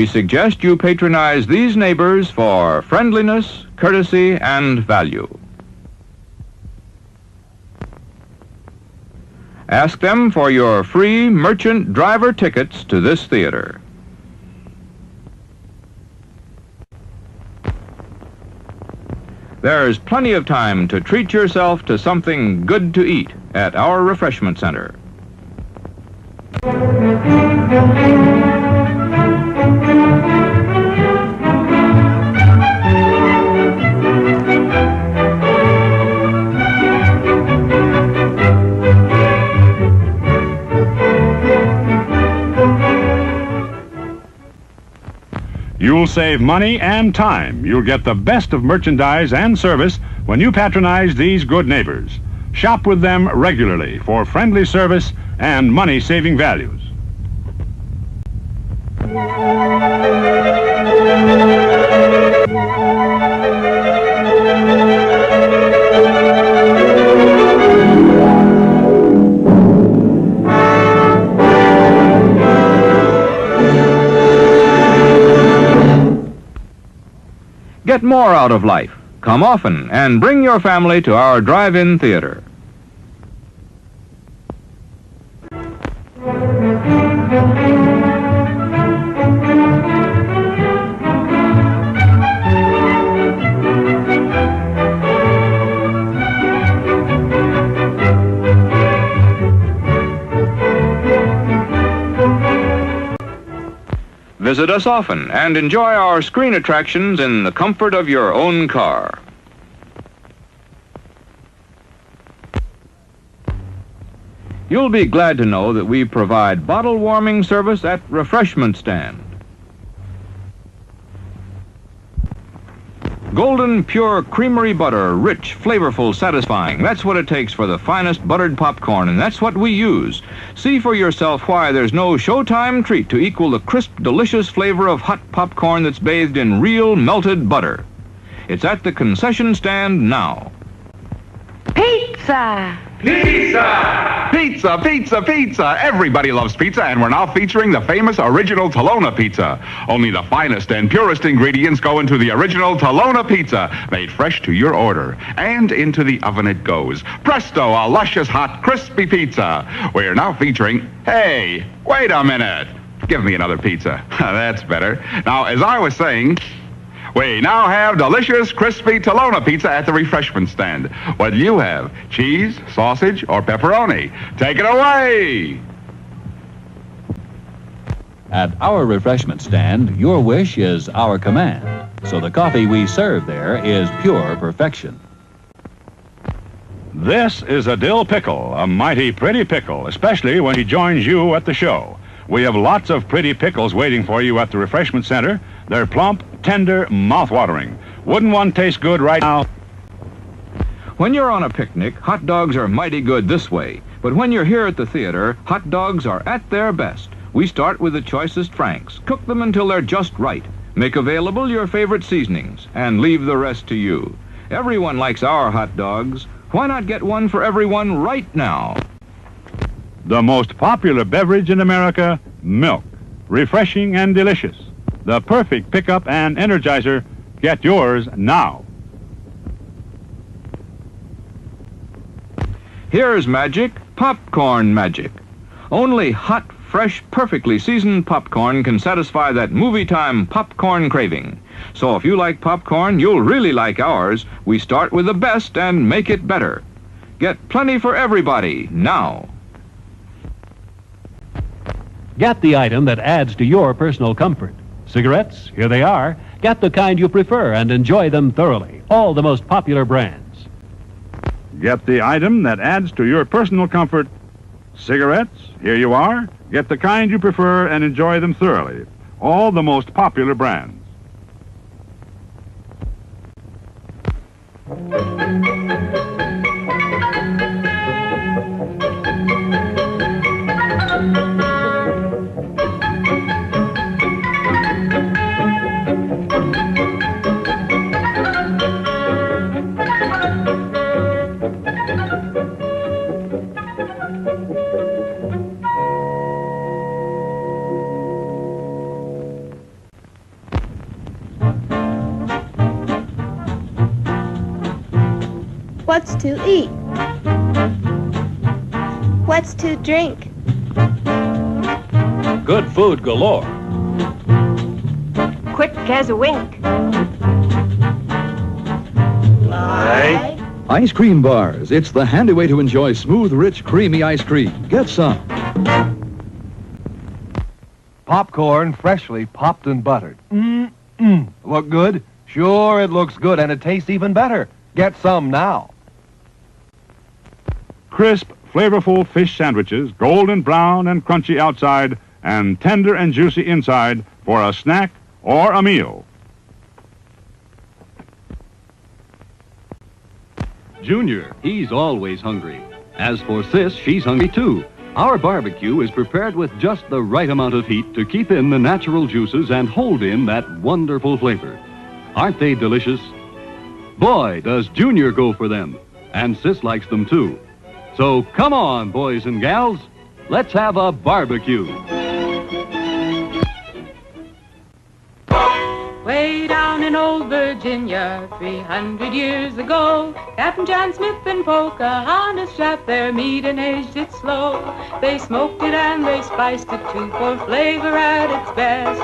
We suggest you patronize these neighbors for friendliness, courtesy, and value. Ask them for your free merchant driver tickets to this theater. There's plenty of time to treat yourself to something good to eat at our refreshment center. You'll save money and time. You'll get the best of merchandise and service when you patronize these good neighbors. Shop with them regularly for friendly service and money-saving values. Get more out of life. Come often and bring your family to our drive-in theater. Visit us often and enjoy our screen attractions in the comfort of your own car. You'll be glad to know that we provide bottle warming service at refreshment stand. Golden pure creamery butter, rich, flavorful, satisfying. That's what it takes for the finest buttered popcorn, and that's what we use. See for yourself why there's no showtime treat to equal the crisp, delicious flavor of hot popcorn that's bathed in real melted butter. It's at the concession stand now. Pizza! Pizza! Pizza, pizza, pizza! Everybody loves pizza, and we're now featuring the famous original Tolona pizza. Only the finest and purest ingredients go into the original Tolona pizza, made fresh to your order. And into the oven it goes. Presto, a luscious, hot, crispy pizza. We're now featuring... Hey, wait a minute. Give me another pizza. That's better. Now, as I was saying... We now have delicious, crispy Tolona pizza at the refreshment stand. What do you have? Cheese, sausage, or pepperoni? Take it away! At our refreshment stand, your wish is our command. So the coffee we serve there is pure perfection. This is a dill pickle, a mighty pretty pickle, especially when he joins you at the show. We have lots of pretty pickles waiting for you at the refreshment center. They're plump, tender, mouth-watering. Wouldn't one taste good right now? When you're on a picnic, hot dogs are mighty good this way. But when you're here at the theater, hot dogs are at their best. We start with the choicest Franks. Cook them until they're just right. Make available your favorite seasonings, and leave the rest to you. Everyone likes our hot dogs. Why not get one for everyone right now? The most popular beverage in America, milk. Refreshing and delicious. The perfect pickup and energizer. Get yours now. Here's magic, popcorn magic. Only hot, fresh, perfectly seasoned popcorn can satisfy that movie time popcorn craving. So if you like popcorn, you'll really like ours. We start with the best and make it better. Get plenty for everybody now. Get the item that adds to your personal comfort. Cigarettes, here they are. Get the kind you prefer and enjoy them thoroughly. All the most popular brands. Get the item that adds to your personal comfort. Cigarettes, here you are. Get the kind you prefer and enjoy them thoroughly. All the most popular brands. What's to eat? What's to drink? Good food galore. Quick as a wink. Ice cream bars. It's the handy way to enjoy smooth, rich, creamy ice cream. Get some. Popcorn freshly popped and buttered. Look good? Sure, it looks good, and it tastes even better. Get some now. Crisp, flavorful fish sandwiches, golden brown and crunchy outside, and tender and juicy inside for a snack or a meal. Junior, he's always hungry. As for Sis, she's hungry too. Our barbecue is prepared with just the right amount of heat to keep in the natural juices and hold in that wonderful flavor. Aren't they delicious? Boy, does Junior go for them. And Sis likes them too. So come on, boys and gals. Let's have a barbecue. Way down in old Virginia, 300 years ago, Captain John Smith and Pocahontas shot their meat and aged it slow. They smoked it and they spiced it too for flavor at its best.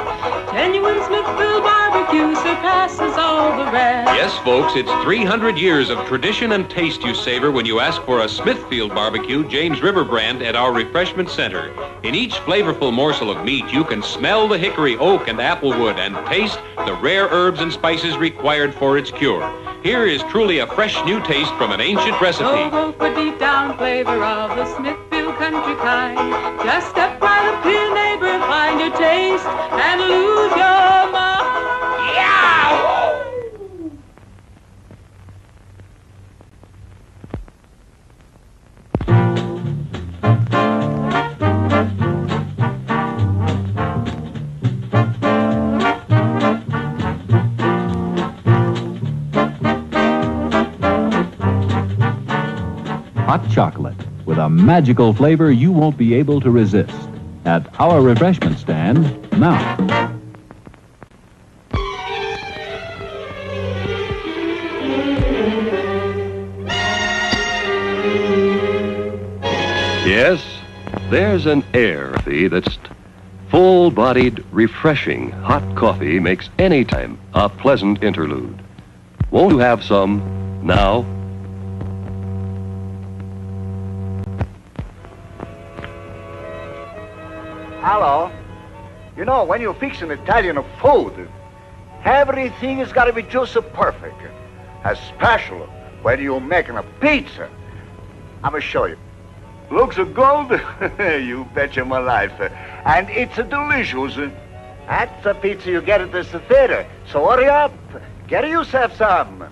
Genuine Smithfield barbecue surpasses all the rest. Yes, folks, it's 300 years of tradition and taste you savor when you ask for a Smithfield barbecue, James River brand, at our refreshment center. In each flavorful morsel of meat, you can smell the hickory, oak, and applewood and taste the rare herbs and spices required for its cure. Here is truly a fresh new taste from an ancient recipe. So go for deep down flavor of the Smithfield country kind. Just step by the clear neighbor, find your taste, and lose your mind. Yeah! Hot chocolate with a magical flavor you won't be able to resist. At our refreshment stand now. Yes, there's an air that's full-bodied, refreshing. Hot coffee makes any time a pleasant interlude. Won't you have some now? Hello. You know, when you fix an Italian food, everything has got to be just perfect. Especially when you're making a pizza. I'm going to show you. Looks good? You betcha my life. And it's delicious. That's the pizza you get at the theater. So hurry up. Get yourself some.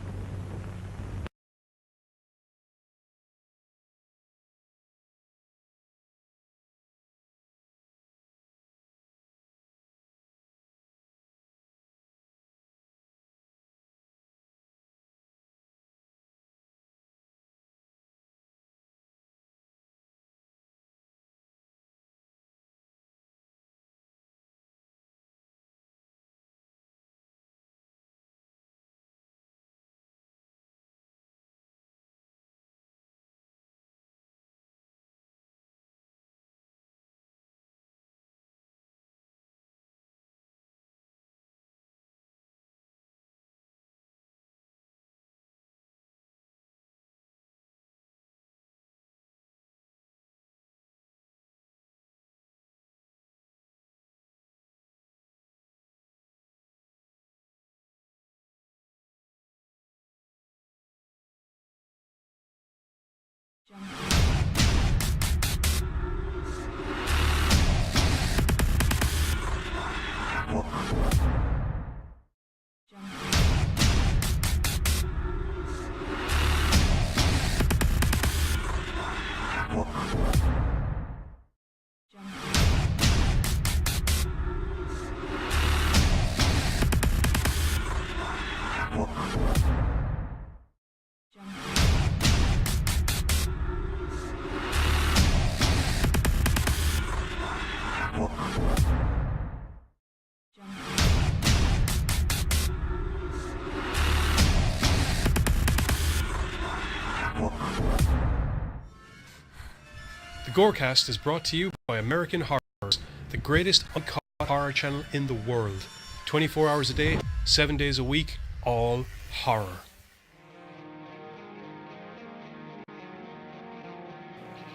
GoreCast is brought to you by American Horrors, the greatest uncut horror channel in the world. 24 hours a day, 7 days a week, all horror.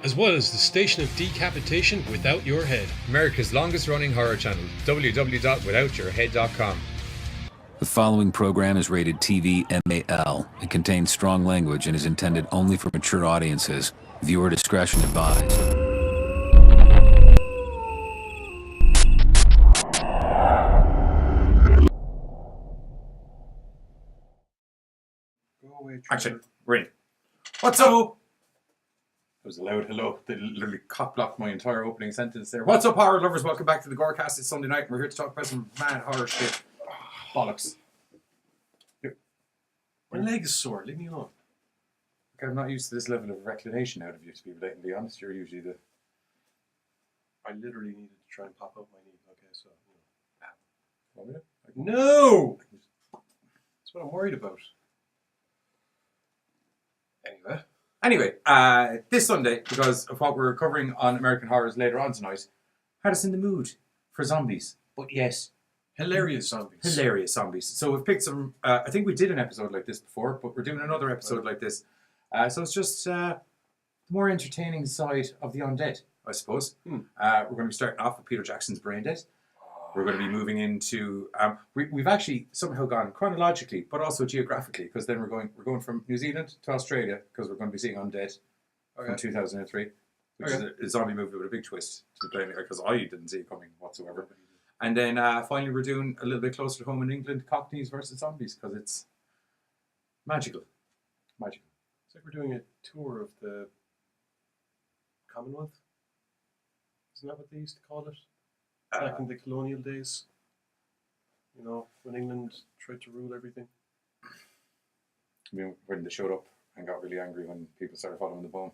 As well as the station of decapitation without your head. America's longest running horror channel, www.withoutyourhead.com. The following program is rated TV MAL. It contains strong language and is intended only for mature audiences. Viewer discretion advised. Actually, we're in. What's up? It was a loud hello that literally cock-blocked my entire opening sentence there. What's up, horror lovers? Welcome back to the GoreCast. It's Sunday night and we're here to talk about some mad horror shit. Bollocks. My leg is sore. Leave me alone. Okay, I'm not used to this level of reclination out of you, to be blatantly honest. You're usually the... I literally needed to try and pop up my knee. Okay, so... No! No! That's what I'm worried about. Anyway, this Sunday, because of what we're covering on American Horrors later on tonight, had us in the mood for zombies. But yes, hilarious zombies. Hilarious zombies. So we've picked some, I think we did an episode like this before, but we're doing another episode like this. So it's just the more entertaining side of the undead, I suppose. We're going to be starting off with Peter Jackson's Brain Dead. We're going to be moving into... we've actually somehow gone chronologically, but also geographically, because then we're going from New Zealand to Australia, because we're going to be seeing Undead from 2003, which is a zombie movie with a big twist, because I didn't see it coming whatsoever. And then finally we're doing a little bit closer to home in England, Cockneys versus zombies, because it's magical. Magical. It's like we're doing a tour of the Commonwealth. Isn't that what they used to call it? Back in the colonial days, you know, when England tried to rule everything. I mean, when they showed up and got really angry when people started following the bone.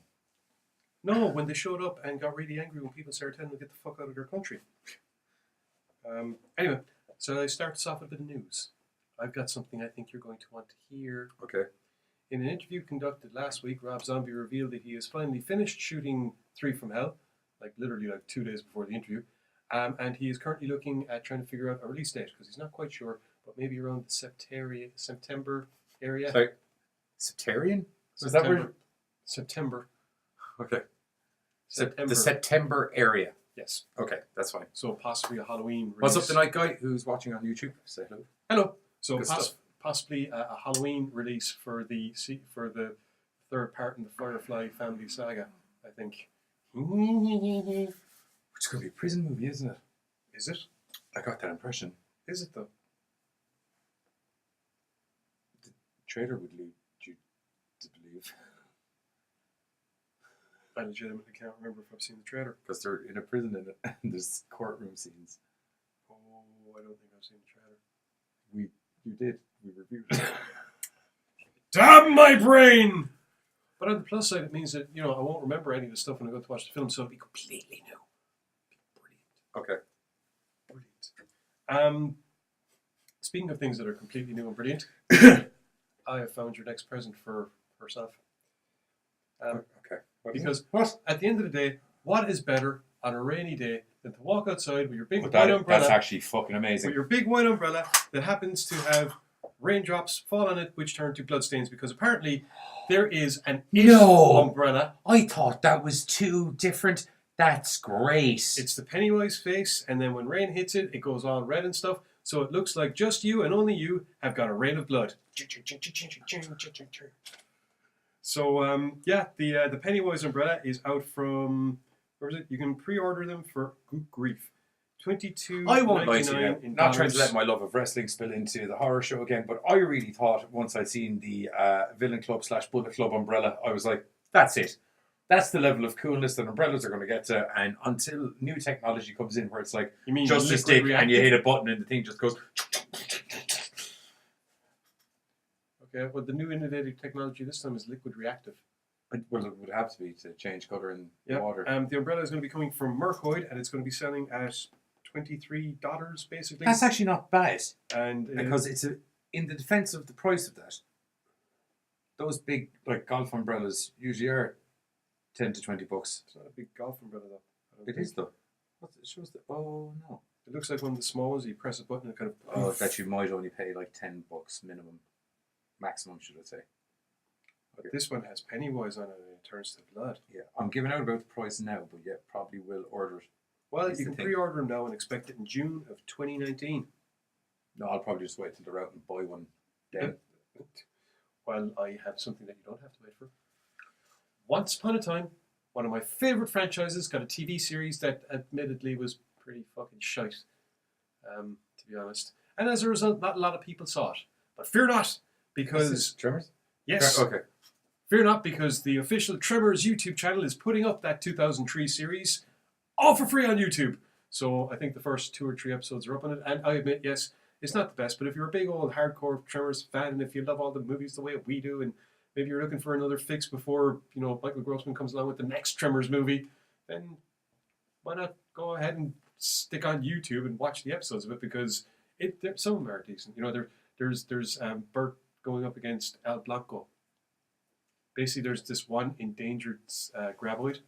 No, when they showed up and got really angry when people started telling them to get the fuck out of their country. Anyway, so I start us off with a bit of news. I've got something I think you're going to want to hear. Okay. In an interview conducted last week, Rob Zombie revealed that he has finally finished shooting 3 from Hell, literally 2 days before the interview. And he is currently looking at trying to figure out a release date because he's not quite sure, but maybe around the September area. Sorry, Septarian? Is that where? September. Okay. September. The September area. Yes. Okay, that's fine. So possibly a Halloween release. What's up, the night guy who's watching on YouTube? Say hello. Hello. So possibly a Halloween release for the third part in the Firefly family saga, I think. It's going to be a prison movie, isn't it? Is it? I got that impression. Is it, though? The trailer would lead you to believe. I legitimately can't remember if I've seen the trailer. Because they're in a prison in it, and there's courtroom scenes. Oh, I don't think I've seen the trailer. You did. We reviewed it. Damn my brain! But on the plus side, it means that, I won't remember any of the stuff when I go to watch the film, so it'll be completely new. Okay. Brilliant. Speaking of things that are completely new and brilliant, I have found your next present for herself. Okay. Because at the end of the day, what is better on a rainy day than to walk outside with your big white umbrella? That's actually fucking amazing. With your big white umbrella that happens to have raindrops fall on it, which turn to bloodstains, because apparently there is an umbrella. I thought that was 2 different... That's great. It's the Pennywise face, and then when rain hits it, it goes all red and stuff, so it looks like just you and only you have got a rain of blood. So, the Pennywise umbrella is out from, where is it? You can pre-order them for, good grief, $22.99. I won't lie to you, not trying to let my love of wrestling spill into the horror show again, but I really thought once I'd seen the Villain Club / Bullet Club umbrella, I was like, that's it. That's the level of coolness that umbrellas are going to get to, and until new technology comes in where it's like just a stick and you hit a button and the thing just goes... Okay, well, the new innovative technology this time is liquid reactive. Well, it would have to be to change colour in water. The umbrella is going to be coming from Mercoid, and it's going to be selling at $23, basically. That's actually not bad. And because it's in the defence of the price of that, those big golf umbrellas usually are 10 to 20 bucks. It's not a big golf umbrella though. It is though. What's it shows? Oh no. It looks like one of the small ones. You press a button and it kind of. Oh, that you might only pay like 10 bucks minimum, maximum, should I say? But this one has Pennywise on it and it turns to blood. Yeah, I'm giving out about the price now, but yeah, probably will order it. Well, That's you the can thing. pre-order them now and expect it in June of 2019. No, I'll probably just wait till they're out and buy one then. Well, I have something that you don't have to wait for. Once Upon a Time, one of my favourite franchises, got a TV series that admittedly was pretty fucking shite, to be honest. And as a result, not a lot of people saw it. But fear not, because... Tremors? Yes. Okay. Fear not, because the official Tremors YouTube channel is putting up that 2003 series all for free on YouTube. So I think the first 2 or 3 episodes are up on it. And I admit, yes, it's not the best, but if you're a big old hardcore Tremors fan, and if you love all the movies the way we do, and maybe you're looking for another fix before, you know, Michael Grossman comes along with the next Tremors movie, then why not go ahead and stick on YouTube and watch the episodes of it, because some of them are decent. You know, there's Bert going up against El Blanco. Basically, there's this one endangered graboid.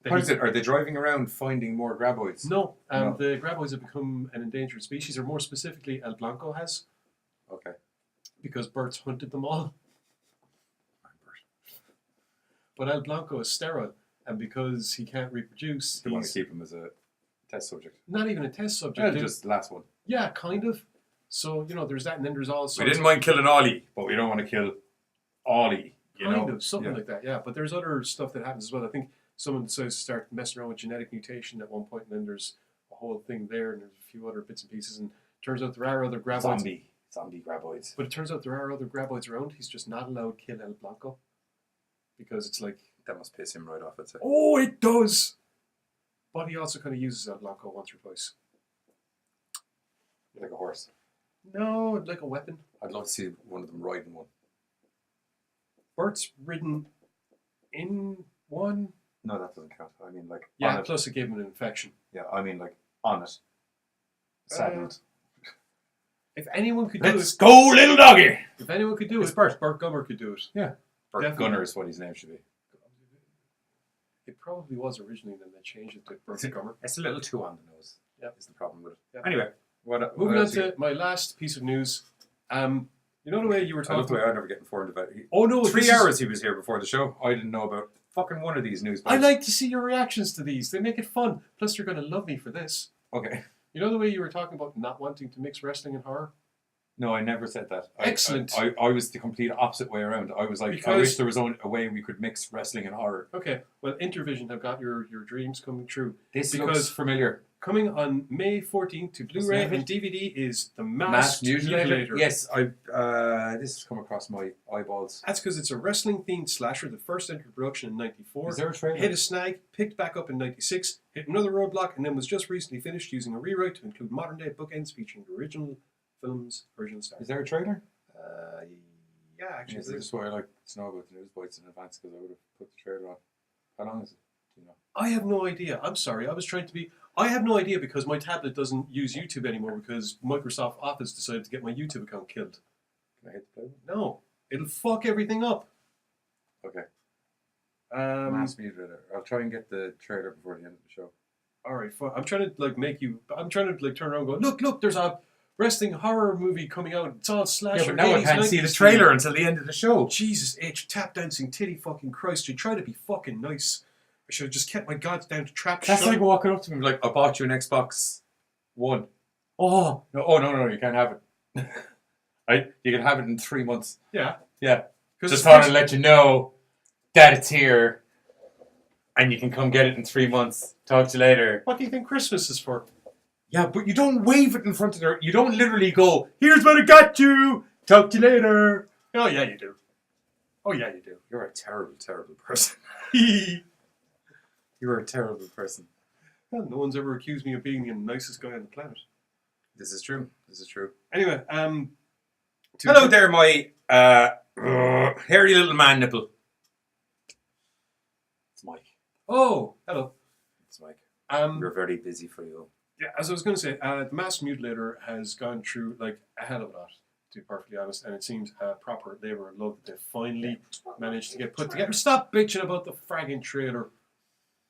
What is it? Are they driving around finding more graboids? No, No. the graboids have become an endangered species, or more specifically, El Blanco has. Okay. Because Bert's hunted them all. But El Blanco is sterile, and because he can't reproduce, They want to he's keep him as a test subject. not even a test subject. Yeah, They- just the last one. yeah, kind of. So, you know, there's that, and then there's all We sorts didn't mind killing Ollie, but we don't want to kill Ollie. You kind know? of, something Yeah. like that, yeah. But there's other stuff that happens as well. I think someone decides to start messing around with genetic mutation at one point, and then there's a whole thing there, and there's a few other bits and pieces, and turns out there are other graboids. Zombie graboids. But it turns out there are other graboids around. He's just not allowed to kill El Blanco. Because it's like... That must piss him right off, I'd say. Oh, it does! But he also kind of uses El Blanco once or twice. Like a horse. No, like a weapon. I'd love to see one of them riding one. Bert's ridden in one. No, that doesn't count. I mean, like, Yeah, on it. plus it gave him an infection. Yeah, I mean, like, on it. Saddled. If anyone could do Let's it... go, little doggy! If anyone could do It's it, Bert. Bert Gummer could do it. Yeah. Bert Definitely. Gunner is what his name should be. It probably was originally, then they changed it to Bert Gummer. It's a little too on the nose. Yep. Is the problem with it. Yep. Anyway, what Moving on else you to got? my last piece of news. You know the way you were I love the talking... way I never get informed about it. Oh no, 3 this is- hours he was here before the show. I didn't know about fucking one of these news. I like to see your reactions to these. They make it fun. Plus, you're going to love me for this. Okay. You know the way you were talking about not wanting to mix wrestling and horror? No, I never said that. Excellent. I was the complete opposite way around. I was like, I Because- wish there was a way we could mix wrestling and horror. Okay, well, Intervision have got your dreams coming true. This because looks familiar. coming on May 14th to Blu-ray What's the name and of it? DVD is The Mass Masked Mutilator. Mutilator. Yes, this has come across my eyeballs. That's because it's a wrestling-themed slasher that first entered production in 94. Is there a trailer? Hit a snag, picked back up in 96, hit another roadblock, and then was just recently finished using a rewrite to include modern-day bookends featuring the original film's original stars. Is there a trailer? Yeah, actually. Is there this is. why I like to know about the news bites in advance, because I would have put the trailer on. How long is it? Do you know? I have no idea. I'm sorry. I have no idea because my tablet doesn't use YouTube anymore because Microsoft Office decided to get my YouTube account killed. Can I hit the play? No. It'll fuck everything up. Okay. Mass Mutilator. I'll try and get the trailer before the end of the show. Alright, I'm trying to turn around and go, look, there's a wrestling horror movie coming out. It's all slasher. Yeah, but now I 80s, can't see 90s the trailer thing. until the end of the show. Jesus H, tap dancing titty fucking Christ. You try to be fucking nice. I should have just kept my gods down to trap That's shut. like walking up to me like, I bought you an Xbox One. Oh no, you can't have it. Right? You can have it in 3 months. Yeah. Yeah. 'Cause Just it's thought I'd first- let you know that it's here, and you can come get it in 3 months. Talk to you later. What do you think Christmas is for? Yeah, but you don't wave it in front of her. You don't literally go, here's what I got you. Talk to you later. Oh yeah, you do. Oh yeah, you do. You're a terrible, terrible person. You're a terrible person. Well, no one's ever accused me of being the nicest guy on the planet. This is true. This is true. Anyway, Hello there, my hairy little man nipple. It's Mike. Oh, hello. It's Mike. We're very busy for you. Yeah, as I was going to say, the Masked Mutilator has gone through like a hell of a lot. to be perfectly honest, and it seems a proper labour of love that they finally managed to get put together. Stop bitching about the fragging trailer.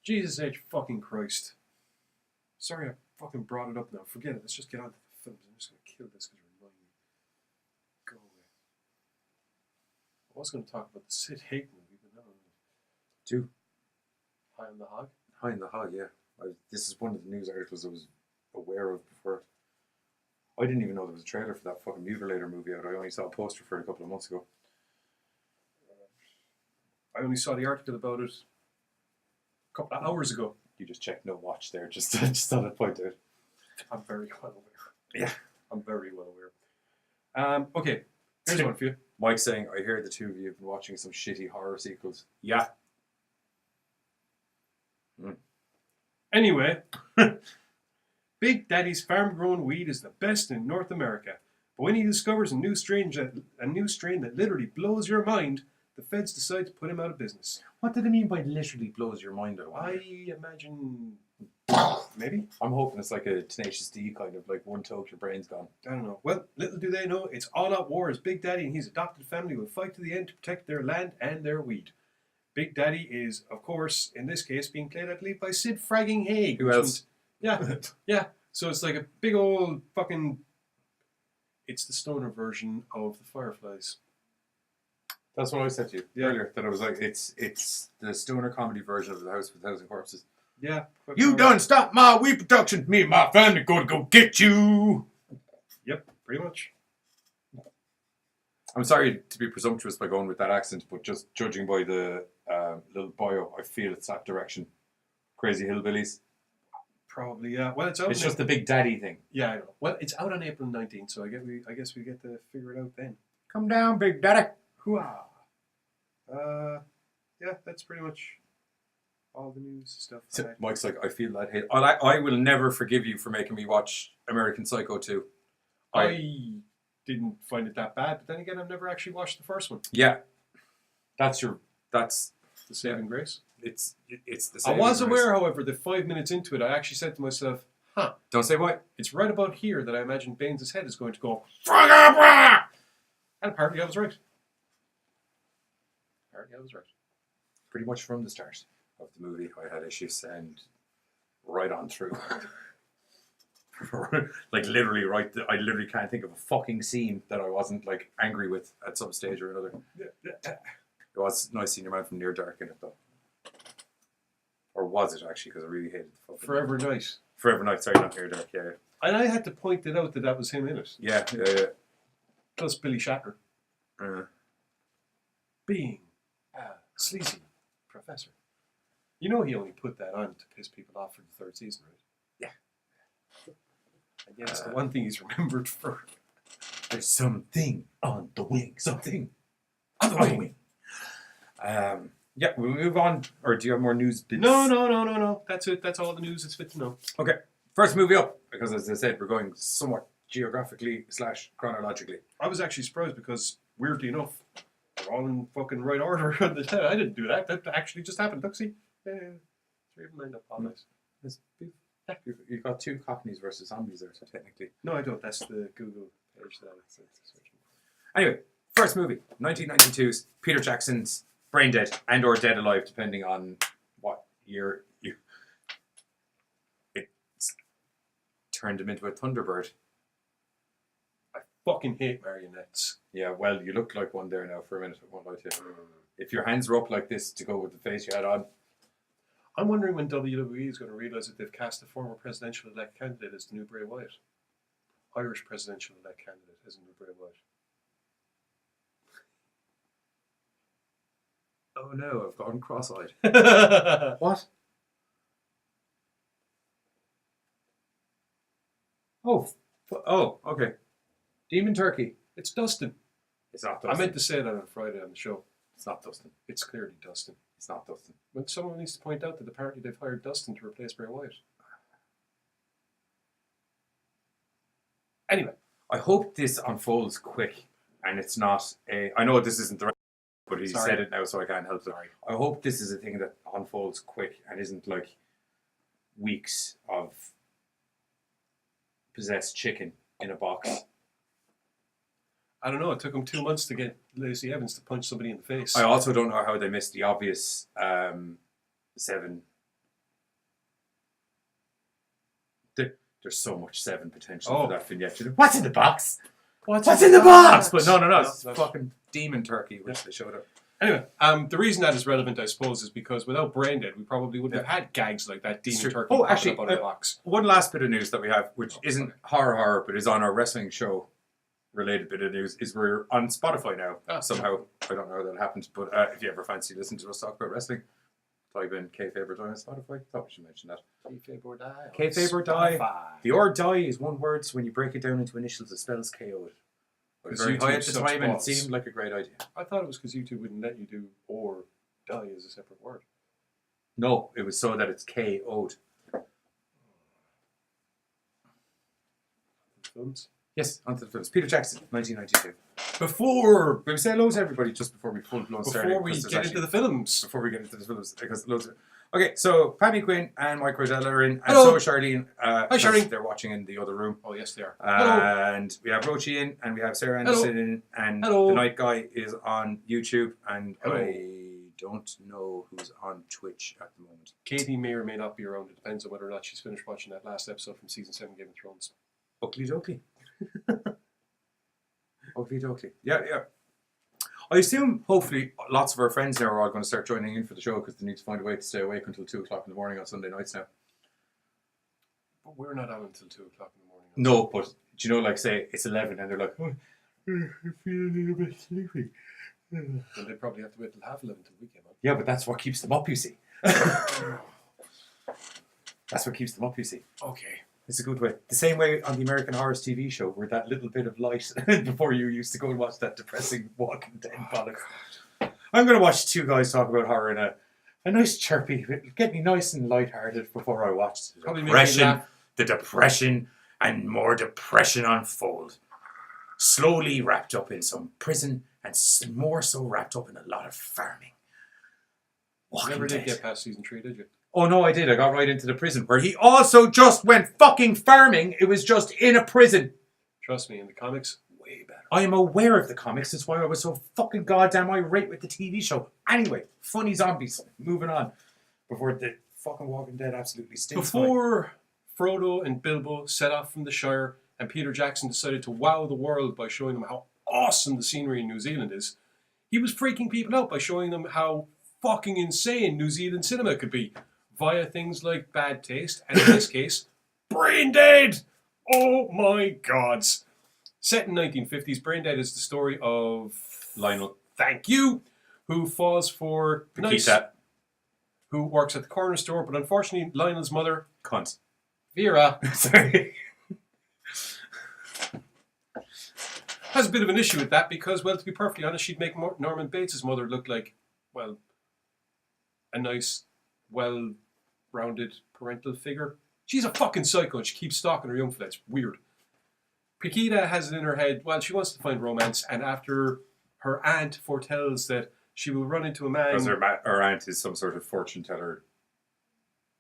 Jesus H. fucking Christ. Sorry I fucking brought it up now. Forget it. Let's just get on to the films. I'm just going to kill this because you're annoying me. Go away. I was going to talk about the Sid Haig movie, but no. Two. High on the Hog? High in the Hog, yeah. This is one of the news articles I was aware of before. I didn't even know there was a trailer for that fucking Mutilator movie out. I only saw a poster for it a couple of months ago. I only saw the article about it a couple of hours ago. You just checked no watch there, just thought I'd point out. I'm very well aware. Yeah. I'm very well aware. Okay, here's one for you. Mike's saying, I hear the two of you have been watching some shitty horror sequels. Yeah. Anyway, Big Daddy's farm-grown weed is the best in North America. But when he discovers a new strain that literally blows your mind, the feds decide to put him out of business. What did it mean by literally blows your mind? I imagine... maybe? I'm hoping it's like a Tenacious D kind of, like one toke, your brain's gone. I don't know. Well, little do they know, it's all-out war as Big Daddy and his adopted family will fight to the end to protect their land and their weed. Big Daddy is, of course, in this case, being played, I believe, by Sid fragging Haig. Who else? Yeah, yeah. So it's like a big old fucking... It's the stoner version of the Fireflies. That's what I said to you earlier, that I was like, it's the stoner comedy version of The House with 1,000 Corpses. Yeah. You done stopped my weed production. Me and my family gonna go get you. Yep, pretty much. I'm sorry to be presumptuous by going with that accent, but just judging by the little bio, I feel it's that direction. Crazy Hillbillies. Probably, yeah. Well, it's out. It's just the Big Daddy thing. Yeah, I know. Well, it's out on April 19th, so I guess we get to figure it out then. Come down, Big Daddy. Hooah. Yeah, that's pretty much all the news stuff. So Mike's like, I feel that hate. I will never forgive you for making me watch American Psycho 2. I didn't find it that bad, but then again, I've never actually watched the first one. Yeah. That's the saving grace. It's the saving grace. Aware, however, that 5 minutes into it, I actually said to myself, huh. Don't say what? It's right about here that I imagine Baines' head is going to go, and apparently I was right. Pretty much from the start of the movie, I had issues, and right on through. Like literally I literally can't think of a fucking scene that I wasn't like angry with at some stage or another. It was nice seeing your man from Near Dark in it though. Or was it actually, because I really hated the fucking... Forever Night. Forever Night, sorry, not Near Dark, yeah. And I had to point it out that was him in it. Yeah. Plus Billy Shatner. Being a sleazy professor. You know he only put that on to piss people off for the third season, right? Yeah. And yet it's the one thing he's remembered for. There's something on the wing. Something on the wing. Yeah, we'll move on. Or do you have more news bits? No. That's it. That's all the news that's fit to know. Okay. First movie up. Because as I said, we're going somewhat geographically / chronologically. I was actually surprised because, weirdly enough, they're all in fucking right order. I didn't do that. That actually just happened. Look, see? Yeah. 3 of them lined up. All nice. You've got 2 Cockneys versus zombies there, so technically. No, I don't. That's the Google page that I searching. Anyway, first movie, 1992's Peter Jackson's Brain Dead and or Dead Alive, depending on what year you... It turned him into a Thunderbird. I fucking hate marionettes. Yeah, well, you look like one there now for a minute, I won't lie to you. If your hands were up like this to go with the face you had on... I'm wondering when WWE is going to realise that they've cast a former presidential-elect candidate as the new Bray Wyatt. Irish presidential-elect candidate as the new Bray Wyatt. Oh no, I've gone cross-eyed. What? Oh, okay. Demon Turkey. It's Dustin. It's not Dustin. I meant to say that on Friday on the show. It's not Dustin. It's clearly Dustin. It's not Dustin. But someone needs to point out that apparently they've hired Dustin to replace Bray Wyatt. Anyway. I hope this unfolds quick and it's not a... I know this isn't the right... But he said it now, so I can't help it. I hope this is a thing that unfolds quick and isn't like weeks of possessed chicken in a box. I don't know. It took them 2 months to get Lacey Evans to punch somebody in the face. I also don't know how they missed the obvious 7. There's so much 7 potential for that vignette. What's in the box? What's in the box? But no. It's fucking demon turkey, which they showed up. Anyway, the reason that is relevant, I suppose, is because without Braindead, we probably wouldn't have had gags like that demon turkey popping up out of the box. One last bit of news that we have, which isn't horror, but is on our wrestling show related bit of news, is we're on Spotify now. Somehow, I don't know how that happened, but if you ever fancy listening to us talk about wrestling, type in Kayfabe or Die on Spotify. Thought we should mention that. Kayfabe or Die. Kayfabe or Die. The or die is one word, so when you break it down into initials, it spells KO. It was very high at the time, and it seemed like a great idea. I thought it was because YouTube wouldn't let you do or die as a separate word. No, it was so that it's KO'd. Films? Yes, onto the films. Peter Jackson, 1992. Before we say hello to everybody, just before we full blown start. Before we get into the films. Before we get into the films, because loads of. Okay, so Pammy Quinn and Mike Cordell are in, and Hello. so is Charlene. Hi, Charlene. They're watching in the other room. Oh, yes, they are. And we have Rochi in, and we have Sarah Anderson in, and the Night Guy is on YouTube, and I don't know who's on Twitch at the moment. Katie may or may not be around. It depends on whether or not she's finished watching that last episode from season 7 Game of Thrones. Oakley dokley. Oakley dokley. Yeah. I assume, hopefully, lots of our friends now are all going to start joining in for the show because they need to find a way to stay awake until 2 o'clock in the morning on Sunday nights now. But we're not out until 2 o'clock in the morning. No, but do you know, like, say it's 11 and they're like, oh, I feel a little bit sleepy. Then they probably have to wait till half 11 till we came on. Yeah, but that's what keeps them up, you see. That's what keeps them up, you see. Okay. It's a good way. The same way on the American Horror TV show, where that little bit of light before you used to go and watch that depressing Walking Dead bollocks. I'm going to watch 2 guys talk about horror in a nice chirpy, get me nice and lighthearted before I watch the depression and more depression unfold. Slowly wrapped up in some prison and more so wrapped up in a lot of farming. You never did get past season 3, did you? Oh no, I did. I got right into the prison where he also just went fucking farming. It was just in a prison. Trust me, in the comics, way better. I am aware of the comics. That's why I was so fucking goddamn irate with the TV show. Anyway, funny zombies. Moving on. Before the fucking Walking Dead absolutely stinks. Before Frodo and Bilbo set off from the Shire and Peter Jackson decided to wow the world by showing them how awesome the scenery in New Zealand is, he was freaking people out by showing them how fucking insane New Zealand cinema could be via things like Bad Taste and, in this case, Brain Dead! Oh my gods. Set in 1950s, Brain Dead is the story of Lionel. Thank you! Who falls for Paquita. Who works at the corner store, but unfortunately Lionel's mother... Cunt. Vera. Sorry. Has a bit of an issue with that because, well, to be perfectly honest, she'd make Norman Bates' mother look like, well, a nice, well-rounded parental figure. She's a fucking psycho and she keeps stalking her young fella. It's weird. Paquita has it in her head, well, she wants to find romance, and after her aunt foretells that she will run into a man... Because her aunt is some sort of fortune teller.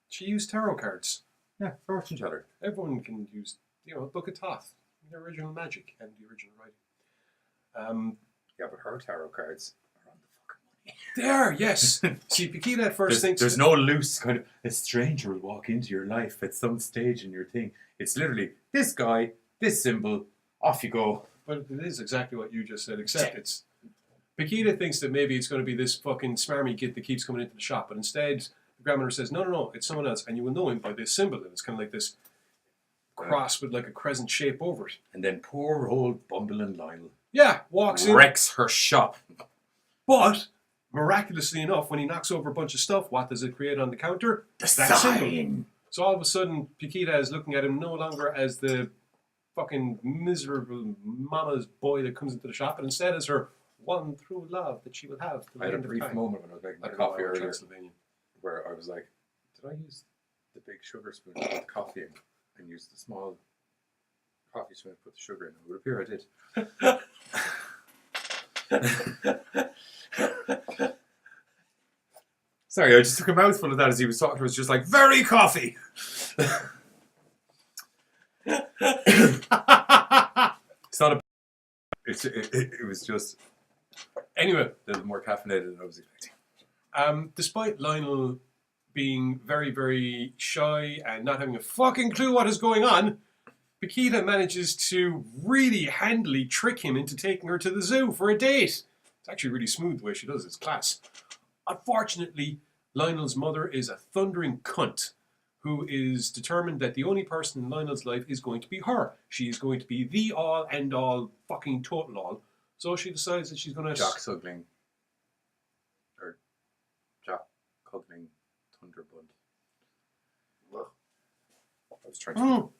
She used tarot cards. Yeah, fortune teller. Everyone can use, a Book of Thoth, the original magic and the original writing. Yeah, but her tarot cards are on the fucking money. They are, yes. See, Paquita at first thinks... There's no loose kind of, a stranger will walk into your life at some stage in your thing. It's literally, this guy, this symbol, off you go. But it is exactly what you just said, except it's... Paquita thinks that maybe it's going to be this fucking smarmy git that keeps coming into the shop, but instead, the grandmother says, no, it's someone else, and you will know him by this symbol, and it's kind of like this cross with like a crescent shape over it. And then poor old bumbling Lionel. Yeah, walks in. Wrecks her shop. But, miraculously enough, when he knocks over a bunch of stuff, what does it create on the counter? The sign. So all of a sudden, Paquita is looking at him no longer as the fucking miserable mama's boy that comes into the shop, but instead as her one true love that she will have. I had a brief moment when I was making my coffee earlier where I was like, did I use the big sugar spoon to put the coffee in and use the small coffee spoon to put the sugar in? It would appear I did. Sorry, I just took a mouthful of that as he was talking to us, just like, very coffee! It's not a... It was just... Anyway, a little more caffeinated than I was expecting. Despite Lionel being very, very shy and not having a fucking clue what is going on, Paquita manages to really handily trick him into taking her to the zoo for a date. It's actually really smooth the way she does it. It's class. Unfortunately, Lionel's mother is a thundering cunt who is determined that the only person in Lionel's life is going to be her. She is going to be the all and all fucking total all. So she decides that she's going to... Jock Sugling. Or Jock Cuggling Thunderbund. I was trying to...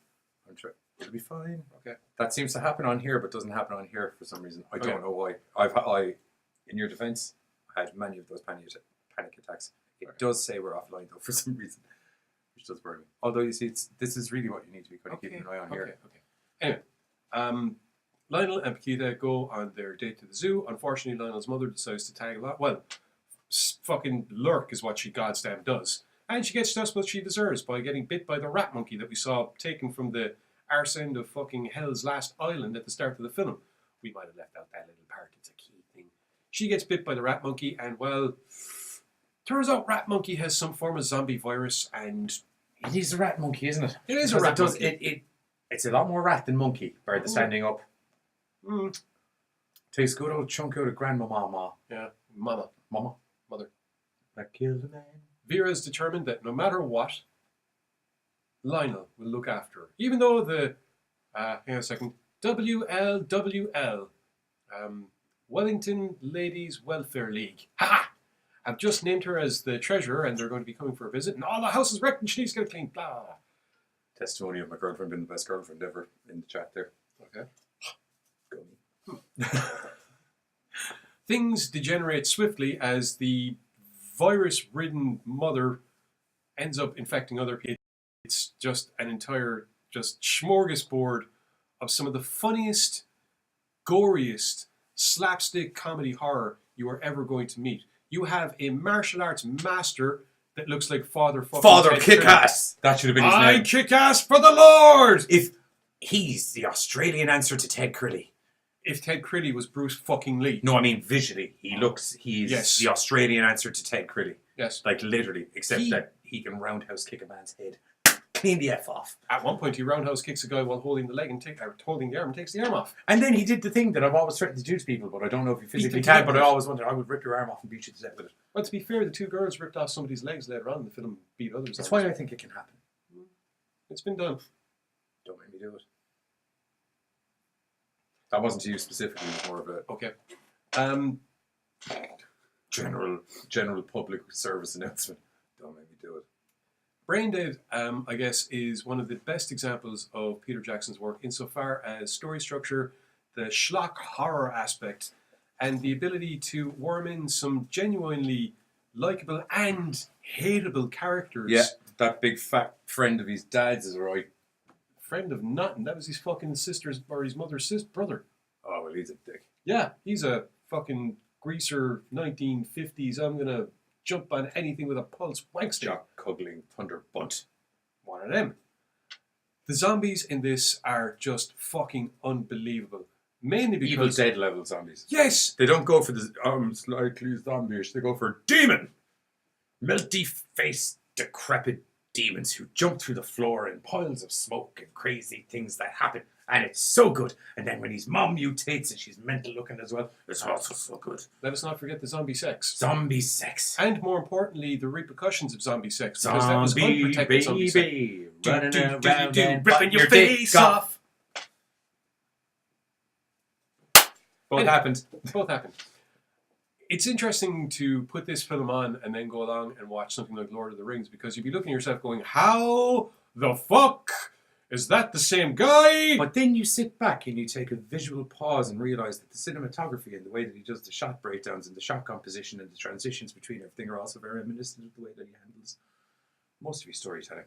It'll be fine. Okay. That seems to happen on here, but doesn't happen on here for some reason. I don't know why. In your defense, I had many of those panic attacks. It does say we're offline though for some reason, which does worry me. Although you see, this is really what you need to be kind of keeping an eye on here. Anyway, Lionel and Paquita go on their date to the zoo. Unfortunately, Lionel's mother decides to tag along. Well, fucking lurk is what she goddamn does. And she gets just what she deserves by getting bit by the rat monkey that we saw taken from the arse end of fucking Hell's Last Island at the start of the film. We might have left out that little part. It's a key thing. She gets bit by the rat monkey, and well, turns out rat monkey has some form of zombie virus, and it is a rat monkey, isn't it? It is a rat monkey. It's a lot more rat than monkey. By the standing up. Takes a good old chunk out of grandmama. Yeah, mama, mother. That killed a man. Vera is determined that no matter what, Lionel will look after her. Even though the, hang on a second, WLWL, Wellington Ladies Welfare League, have just named her as the treasurer, and they're going to be coming for a visit, and all the house is wrecked and she needs to get clean, blah. Testimony of my girlfriend being the best girlfriend ever in the chat there. Okay. Things degenerate swiftly as the virus-ridden mother ends up infecting other people. It's just an entire smorgasbord of some of the funniest, goriest, slapstick comedy horror you are ever going to meet. You have a martial arts master that looks like Father Kick-Ass! That should have been his name. I kick ass for the Lord! If he's the Australian answer to Ted Critty. If Ted Critty was Bruce fucking Lee. No, I mean visually. He's the Australian answer to Ted Critty. Yes. Like literally, except that he can roundhouse kick a man's head. Clean the F off. At one point, he roundhouse kicks a guy while holding the leg and holding the arm and takes the arm off. And then he did the thing that I've always threatened to do to people, but I don't know if you physically can, but I always wondered, I would rip your arm off and beat you to death with it. Well, to be fair, the two girls ripped off somebody's legs later on in the film and beat others. That's why I think it can happen. It's been done. Don't make me do it. That wasn't to you specifically, it was more of a... Okay. General public service announcement. Don't make me do it. Braindead, I guess, is one of the best examples of Peter Jackson's work insofar as story structure, the schlock horror aspect, and the ability to worm in some genuinely likable and hateable characters. Yeah, that big fat friend of his dad's is right. Friend of nothing. That was his fucking sister's or his mother's brother. Oh, well, he's a dick. Yeah, he's a fucking greaser 1950s. I'm gonna jump on anything with a pulse wankster. Jock Cuggling Thunderbunt. One of them. The zombies in this are just fucking unbelievable. Mainly because... Evil Dead level zombies. Yes! They don't go for the slightly zombie-ish. They go for demon! Melty-faced, decrepit demons who jump through the floor in piles of smoke and crazy things that happen. And it's so good. And then when his mom mutates and she's mental looking as well, it's also so good. Let us not forget the zombie sex. Zombie sex. And more importantly, the repercussions of zombie sex. Because that was unprotected zombie sex. Running around and ripping your face off. Both happened. Both happened. It's interesting to put this film on and then go along and watch something like Lord of the Rings, because you'd be looking at yourself going, how the fuck is that the same guy? But then you sit back and you take a visual pause and realise that the cinematography and the way that he does the shot breakdowns and the shot composition and the transitions between everything are also very reminiscent of the way that he handles most of his storytelling.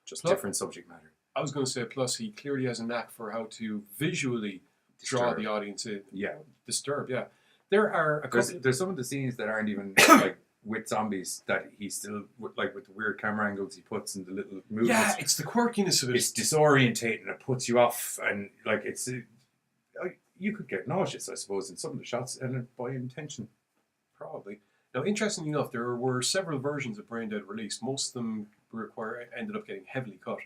Just different subject matter. I was going to say, plus he clearly has a knack for how to visually draw the audience in. Yeah. Disturb, yeah. There are a couple... There's some of the scenes that aren't even like with zombies that he still, like with the weird camera angles he puts and the little movements. Yeah, it's the quirkiness of it. It's disorientating. It puts you off, and like it's you could get nauseous, I suppose, in some of the shots, and by intention. Probably. Now, interestingly enough, there were several versions of Braindead released. Most of them ended up getting heavily cut.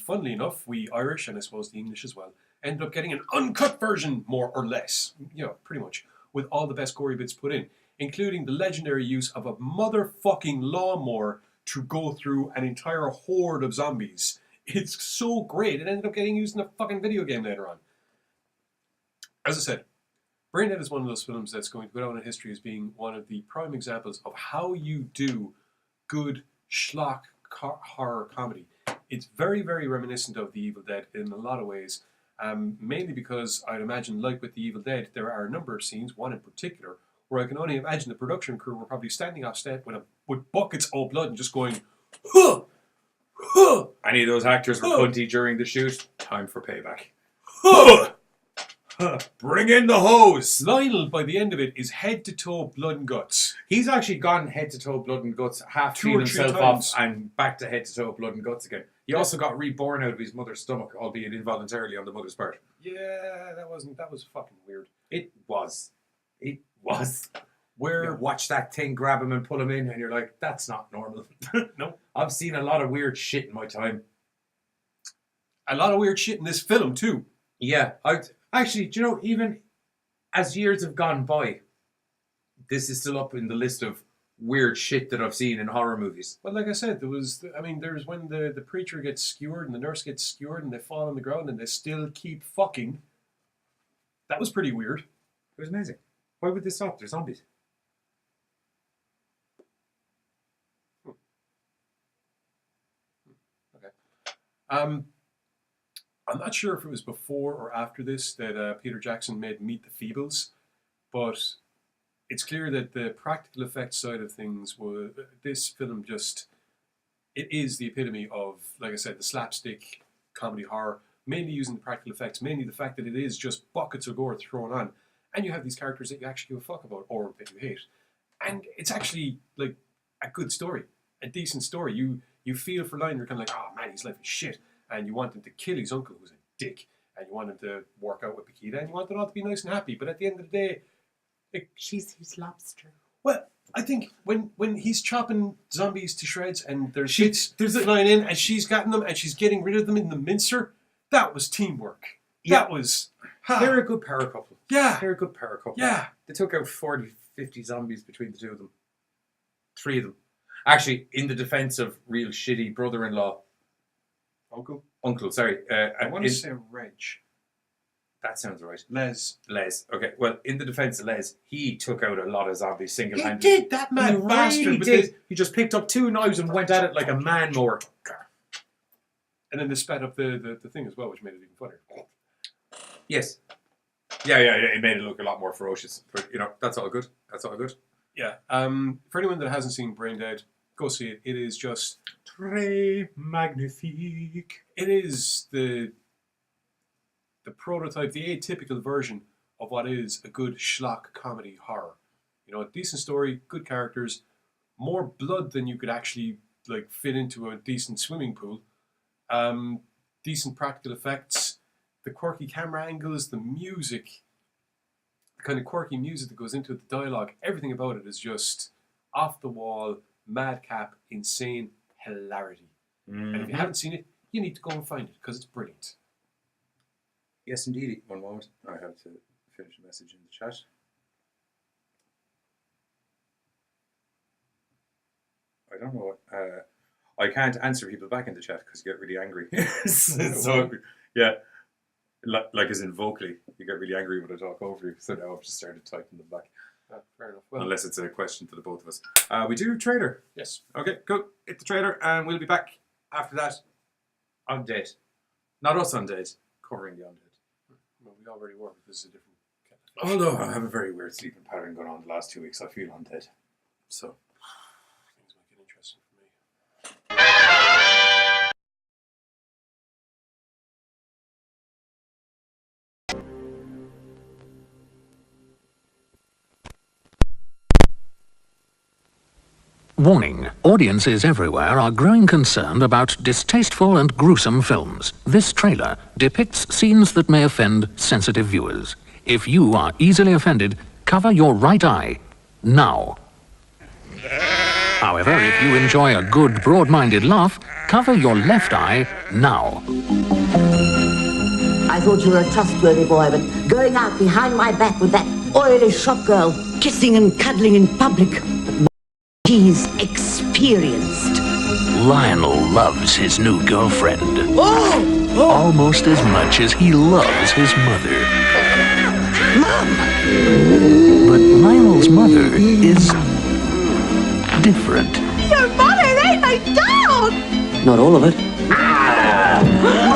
Funnily enough, we Irish, and I suppose the English as well, ended up getting an uncut version, more or less. You know, pretty much, with all the best gory bits put in, including the legendary use of a motherfucking lawnmower to go through an entire horde of zombies. It's so great, it ended up getting used in a fucking video game later on. As I said, Braindead is one of those films that's going to go down in history as being one of the prime examples of how you do good schlock horror comedy. It's very, very reminiscent of The Evil Dead in a lot of ways, mainly because I'd imagine, like with The Evil Dead, there are a number of scenes, one in particular, where I can only imagine the production crew were probably standing off set with buckets of blood and just going, huh, huh. Any of those actors were cunty during the shoot. Time for payback. Huh. Bring in the hose! Lionel, by the end of it, is head to toe blood and guts. He's actually gone head to toe blood and guts, half Two cleaned or three himself times. off and back to head to toe blood and guts again. He also got reborn out of his mother's stomach, albeit involuntarily on the mother's part. Yeah, that was fucking weird. It was. Where you watch that thing, grab him and pull him in, and you're like, that's not normal. No. I've seen a lot of weird shit in my time. A lot of weird shit in this film, too. Yeah. Actually, do you know, even as years have gone by, this is still up in the list of weird shit that I've seen in horror movies. Well, like I said, there's when the preacher gets skewered and the nurse gets skewered and they fall on the ground and they still keep fucking. That was pretty weird. It was amazing. Why would they stop? They're zombies. Okay. I'm not sure if it was before or after this that Peter Jackson made Meet the Feebles, but it's clear that the practical effects side of things this film it is the epitome of, like I said, the slapstick comedy horror, mainly using the practical effects, mainly the fact that it is just buckets of gore thrown on, and you have these characters that you actually give a fuck about or that you hate. And it's actually like a good story, a decent story. You feel for Lionel, you're kind of like, oh man, his life is shit. And you want him to kill his uncle, who's a dick. And you want him to work out with Paquita. And you want them all to be nice and happy. But at the end of the day, she's his lobster. Well, I think when he's chopping zombies to shreds and there's flying in and she's gotten them and she's getting rid of them in the mincer, that was teamwork. Yeah. That was... They're a good power couple. Yeah. They're a good power couple. Yeah. They took out 40, 50 zombies between the two of them. 3 of them. Actually, in the defense of real shitty brother-in-law. Uncle, sorry. I want to say Reg. That sounds right. Les. Okay, well, in the defense of Les, he took out a lot of zombies single-handed. He did, that mad bastard. Really did. He just picked up 2 knives and went at it like a man mower. And then they sped up the thing as well, which made it even funnier. Yes. Yeah, it made it look a lot more ferocious. But, that's all good. Yeah. For anyone that hasn't seen Braindead, go see it. It is just... Très magnifique. It is the prototype, the atypical version of what is a good schlock comedy horror. A decent story, good characters, more blood than you could actually fit into a decent swimming pool. Decent practical effects, the quirky camera angles, the music, the kind of quirky music that goes into the dialogue, everything about it is just off the wall, madcap, insane hilarity. Mm-hmm. And if you haven't seen it, you need to go and find it because it's brilliant. Yes, indeed. One moment. I have to finish a message in the chat. I don't know what... I can't answer people back in the chat because you get really angry. So, yeah. Like as in vocally, you get really angry when I talk over you. So now I've just started typing them back. Fair enough. Well, unless it's a question to the both of us. We do trailer. Yes. Okay, cool. Hit the trailer and we'll be back after that on Dead. Not us on Dead, covering the Undead. Well, we already were, but this is a different Although I have a very weird sleeping pattern going on the last 2 weeks, I feel undead. So... things might get interesting for me. Warning, audiences everywhere are growing concerned about distasteful and gruesome films. This trailer depicts scenes that may offend sensitive viewers. If you are easily offended, cover your right eye now. However, if you enjoy a good, broad-minded laugh, cover your left eye now. I thought you were a trustworthy boy, but going out behind my back with that oily shop girl, kissing and cuddling in public, he's experienced. Lionel loves his new girlfriend. Oh! Almost as much as he loves his mother. Mom! But Lionel's mother is different. Your mother ate my dog! Not all of it.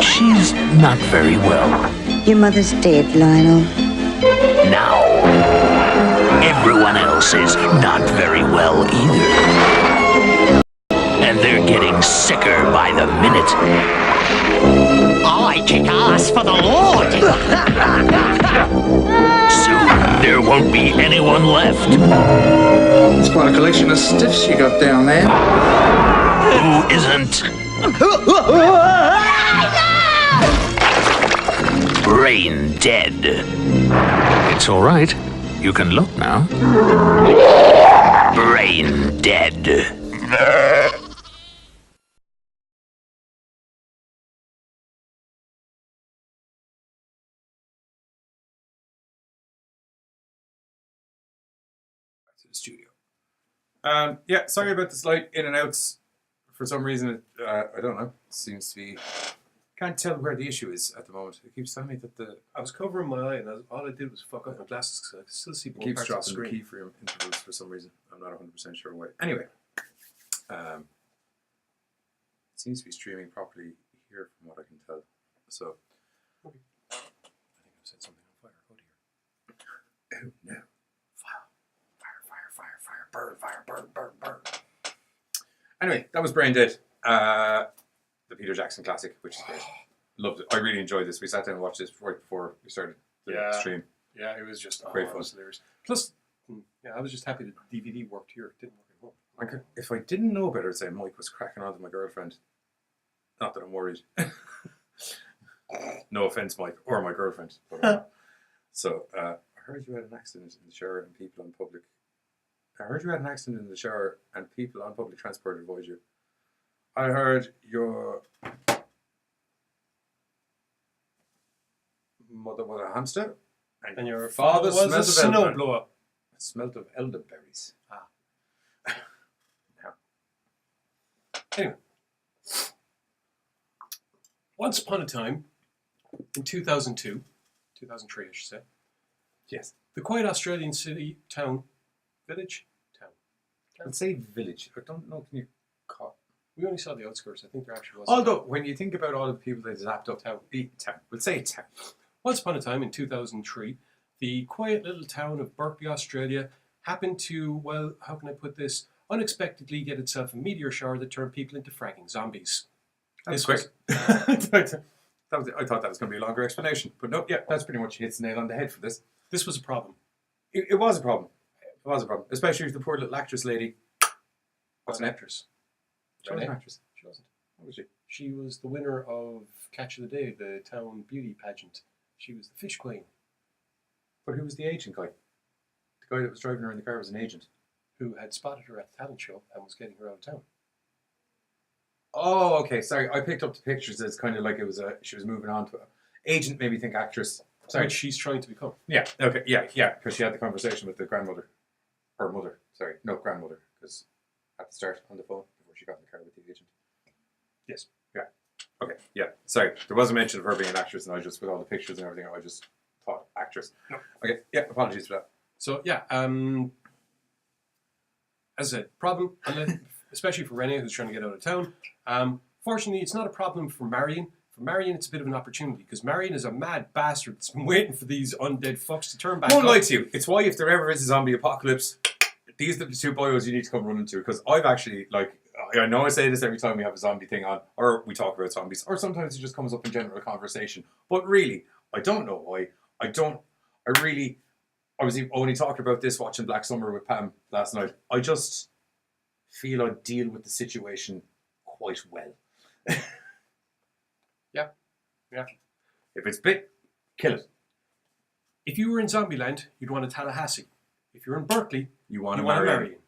She's not very well. Your mother's dead, Lionel. Now, everyone else is not very well either. And they're getting sicker by the minute. I kick ass for the Lord! Soon, there won't be anyone left. It's quite a collection of stiffs you got down there. Who isn't? Brain dead. It's all right. You can look now. Brain dead. To the studio. Yeah, sorry about the slight in and outs. For some reason, I don't know. It seems to be. Can't tell where the issue is at the moment. It keeps telling me that the. I was covering my eye, and all I did was fuck up my glasses because I could still see both It keeps parts of the dropping the screen. keyframe intervals for some reason. I'm not 100% sure why. Anyway, it seems to be streaming properly here from what I can tell. So, I think I've set something on fire. Oh dear. Oh no. Burn. Anyway, that was Brain Dead. The Peter Jackson classic, which is great. Loved it. I really enjoyed this. We sat down and watched this right before we started the stream. Yeah, it was just Great fun. hilarious. Plus, I was just happy that the DVD worked here. It didn't work at home. If I didn't know better, I'd say Mike was cracking on to my girlfriend. Not that I'm worried. No offense, Mike, or my girlfriend. But, I heard you had an accident in the shower and people on public. I heard you had an accident in the shower and people on public transport avoid you. I heard your mother was a hamster and your father was a smelled snowblower. Smelled of elderberries. Anyway, once upon a time, in 2002, 2003 I should say, yes, the quiet Australian village. I'd say village. I don't know, can you call. We only saw the outskirts. I think there actually was. Although, when you think about all of the people they zapped up, town. We'll say town. Once upon a time, in 2003, the quiet little town of Berkeley, Australia, happened to, well, how can I put this, unexpectedly get itself a meteor shower that turned people into fragging zombies. That's quick. I thought that was going to be a longer explanation. But no, yeah, that's pretty much hits the nail on the head for this. This was a problem. It was a problem. It was a problem. Especially if the poor little actress lady. What's an actress? She wasn't an actress. She wasn't. What was she? She was the winner of Catch of the Day, the town beauty pageant. She was the fish queen. But who was the agent guy? The guy that was driving her in the car was an agent. Who had spotted her at the talent show and was getting her out of town. Oh, okay. Sorry, I picked up the pictures as kind of like it was she was moving on to a agent, maybe think actress. Sorry, Which she's trying to become. Yeah. Okay. Yeah. Because she had the conversation with the grandmother, or mother. Sorry, no grandmother. Because at the start on the phone before she got in the car with the agent. Yes. Yeah. Okay. Yeah. Sorry, there was a mention of her being an actress, and I just with all the pictures and everything, I just thought actress. No. Okay. Yeah. Apologies for that. So yeah. As I said, problem, especially for Renee, who's trying to get out of town. Fortunately, it's not a problem for Marion. For Marion, it's a bit of an opportunity, because Marion is a mad bastard that's been waiting for these undead fucks to turn back Won't up. lie to you. It's why if there ever is a zombie apocalypse, these are the two boyos you need to come running to. Because I've actually, I know I say this every time we have a zombie thing on, or we talk about zombies, or sometimes it just comes up in general conversation. But really, I don't know why. I was only talking about this watching Black Summer with Pam last night. I just feel I'd deal with the situation quite well. Yeah. If it's big, kill it. If you were in Zombieland, you'd want a Tallahassee. If you're in Berkeley, you want to to marry him.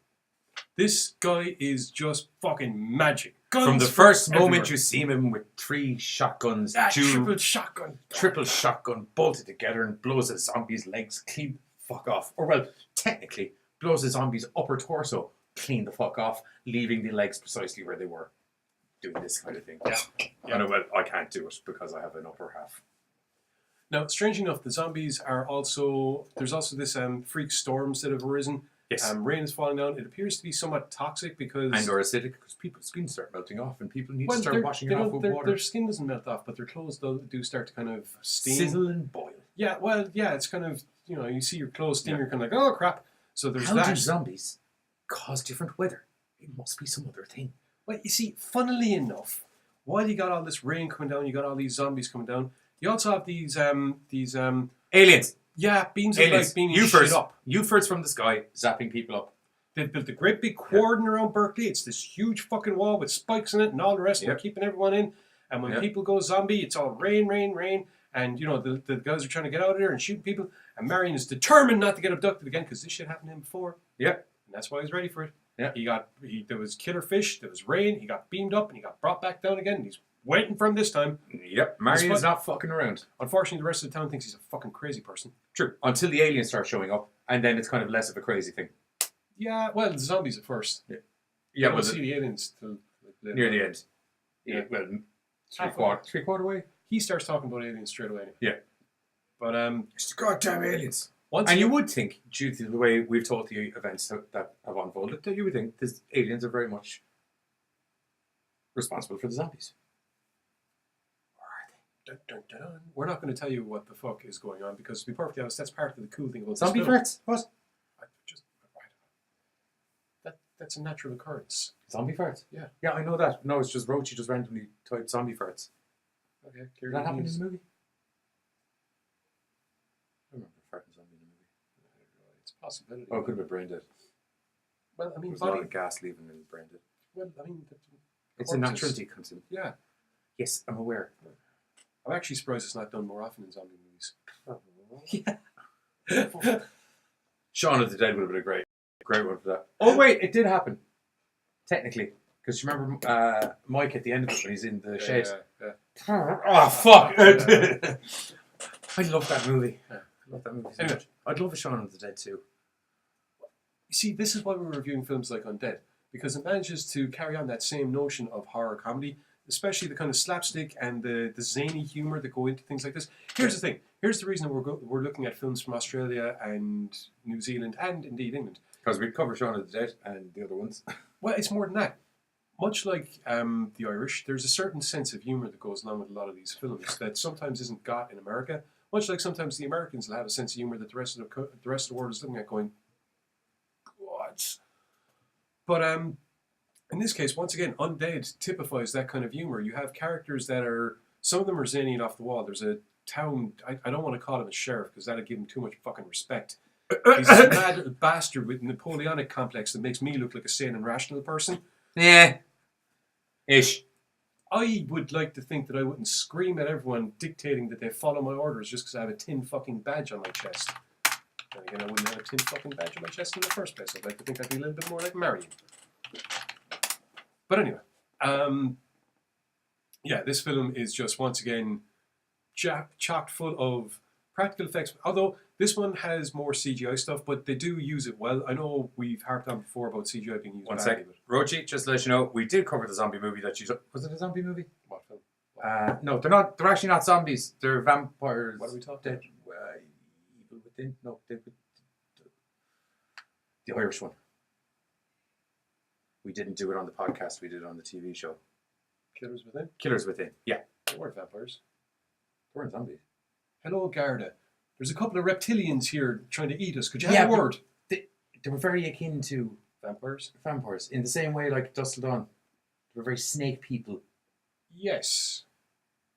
This guy is just fucking magic. Guns from the first moment everywhere. you see him with 3 shotguns, triple shotgun bolted together and blows a zombie's legs clean the fuck off. Or well, technically, blows a zombie's upper torso clean the fuck off, leaving the legs precisely where they were. Doing this kind of thing. Yeah. Well, I can't do it because I have an upper half. Now, strange enough, the zombies are also... There's also this freak storms that have arisen. Yes. Rain is falling down. It appears to be somewhat toxic because... And or acidic because people's skin start melting off and people need to start washing it off with water. Their skin doesn't melt off, but their clothes do start to kind of steam. Sizzle and boil. Yeah, well, yeah, it's kind of... You see your clothes steam, you're kind of like, oh, crap. So there's that. How do zombies cause different weather? It must be some other thing. Well, you see, funnily enough, while you got all this rain coming down, you got all these zombies coming down, you also have these aliens. Yeah, beams of light beaming shit up. UFOs from the sky, zapping people up. They've built a great big cordon around Berkeley. It's this huge fucking wall with spikes in it and all the rest, and they're keeping everyone in. And when people go zombie, it's all rain, rain, rain. And, the guys are trying to get out of there and shoot people. And Marion is determined not to get abducted again because this shit happened to him before. Yep. And that's why he's ready for it. Yeah. There was killer fish, there was rain, he got beamed up, and he got brought back down again, and he's waiting for him this time. Yep, Marion's not fucking around. Unfortunately, the rest of the town thinks he's a fucking crazy person. True, until the aliens start showing up, and then it's kind of less of a crazy thing. Yeah, well, the zombies at first. Yeah, we'll see the aliens till near the end. Yeah, well, three-quarter way. He starts talking about aliens straight away. Yeah. But, it's the goddamn aliens. And you would think, due to the way we've told the events that have unfolded, that you would think the aliens are very much responsible for the zombies. Or are they? Dun, dun, dun. We're not going to tell you what the fuck is going on because, to be perfectly honest, that's part of the cool thing about zombie this film. farts? What? That's a natural occurrence. Zombie farts? Yeah. Yeah, I know that. No, it's just Roach just randomly typed zombie farts. Okay. Did that happen in the movie? I remember farting zombie in the movie. It's a possibility. Oh, it could have been brain dead. Well, I mean, there's a lot of gas leaving in brain dead. Well, I mean, it's a natural decontin. Yeah. Yes, I'm aware. I'm actually surprised it's not done more often in zombie movies. Yeah. Shaun of the Dead would have been a great one for that. Oh wait, it did happen. Technically. Because you remember Mike at the end of it when he's in the shed. Yeah. Oh fuck. I love that movie. Yeah, I love that movie so much. I'd love a Shaun of the Dead too. You see, this is why we're reviewing films like Undead. Because it manages to carry on that same notion of horror comedy, especially the kind of slapstick and the zany humor that go into things like this. Here's the thing. Here's the reason we're looking at films from Australia and New Zealand and indeed England. Because we cover Shaun of the Dead and the other ones. Well, it's more than that. Much like the Irish, there's a certain sense of humour that goes along with a lot of these films that sometimes isn't got in America. Much like sometimes the Americans will have a sense of humour that the rest of the world is looking at going, what? But in this case, once again, Undead typifies that kind of humour. You have characters that are, some of them are zany and off the wall. There's a town, I don't want to call him a sheriff because that'd give him too much fucking respect. He's a mad little bastard with Napoleonic complex that makes me look like a sane and rational person. Yeah. Ish. I would like to think that I wouldn't scream at everyone dictating that they follow my orders just because I have a tin fucking badge on my chest. And again, I wouldn't have a tin fucking badge on my chest in the first place. I'd like to think I'd be a little bit more like Marion. But anyway, yeah, this film is just once again chock full of practical effects. Although this one has more CGI stuff, but they do use it well. I know we've harped on before about CGI being used. One second, Rochi, just to let you know, we did cover the zombie movie that you. Was it a zombie movie? What film? No, they're not. They're actually not zombies. They're vampires. What are we talking about? Evil Within. No, the Irish one. We didn't do it on the podcast. We did it on the TV show. Killers Within? Killers Within, yeah. They weren't vampires. They weren't zombies. Hello, Garda. There's a couple of reptilians here trying to eat us. Could you have a word? They were very akin to vampires. Vampires, in the same way like Dusk Till Dawn. They were very snake people. Yes.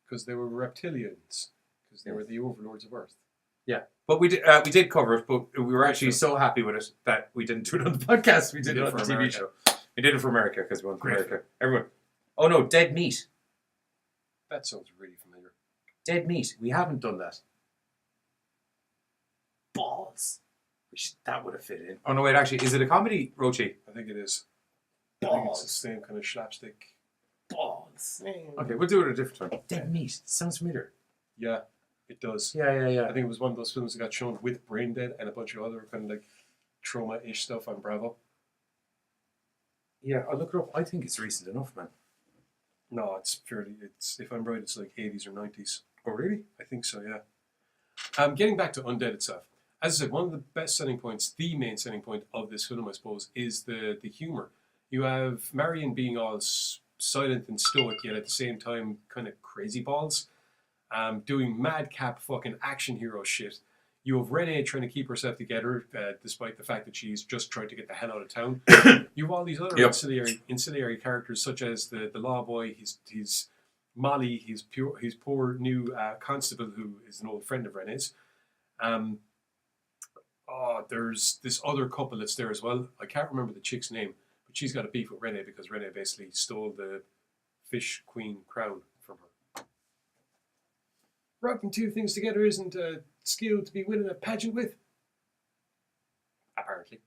Because they were reptilians. Because they were the overlords of Earth. Yeah. But we did cover it, but we were actually so happy with it that we didn't do it on the podcast. We did it on the TV show. We did it for America because we went to Great. America. Everyone. Oh no, Dead Meat. That sounds really familiar. Dead Meat. We haven't done that. Balls. That would have fit in. Oh no, wait. Actually, is it a comedy, Rochi? I think it is. I think it's the Balls. same kind of slapstick. Balls. Okay, we'll do it at a different time. Dead Meat. Sounds familiar. Yeah, it does. Yeah. I think it was one of those films that got shown with Brain Dead and a bunch of other kind of like trauma-ish stuff on Bravo. Yeah, I'll look it up. I think it's recent enough, man. No, it's if I'm right, it's like 80s or 90s. Oh, really? I think so, yeah. Getting back to Undead itself. As I said, one of the best selling points, the main selling point of this film, I suppose, is the humour. You have Marion being all silent and stoic, yet at the same time kind of crazy balls, doing madcap fucking action hero shit. You have Renee trying to keep herself together, despite the fact that she's just trying to get the hell out of town. You have all these other ancillary characters, such as the law boy, his Molly, his poor new constable, who is an old friend of Renee's. There's this other couple that's there as well. I can't remember the chick's name, but she's got a beef with Renee because Renee basically stole the Fish Queen crown from her. Rubbing two things together isn't a skill to be winning a pageant with. Apparently.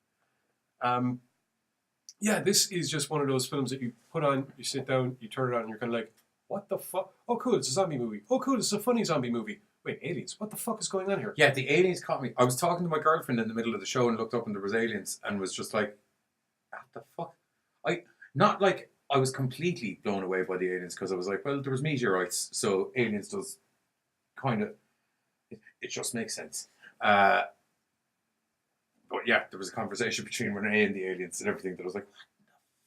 This is just one of those films that you put on, you sit down, you turn it on, and you're kind of like, what the fuck? Oh, cool, it's a zombie movie. Oh, cool, it's a funny zombie movie. Wait, aliens? What the fuck is going on here? Yeah, the aliens caught me. I was talking to my girlfriend in the middle of the show and looked up and there was aliens and was just like, what the fuck? I was completely blown away by the aliens because I was like, well, there was meteorites, so aliens does kind of, it just makes sense. But yeah, there was a conversation between Renee and the aliens and everything that I was like, what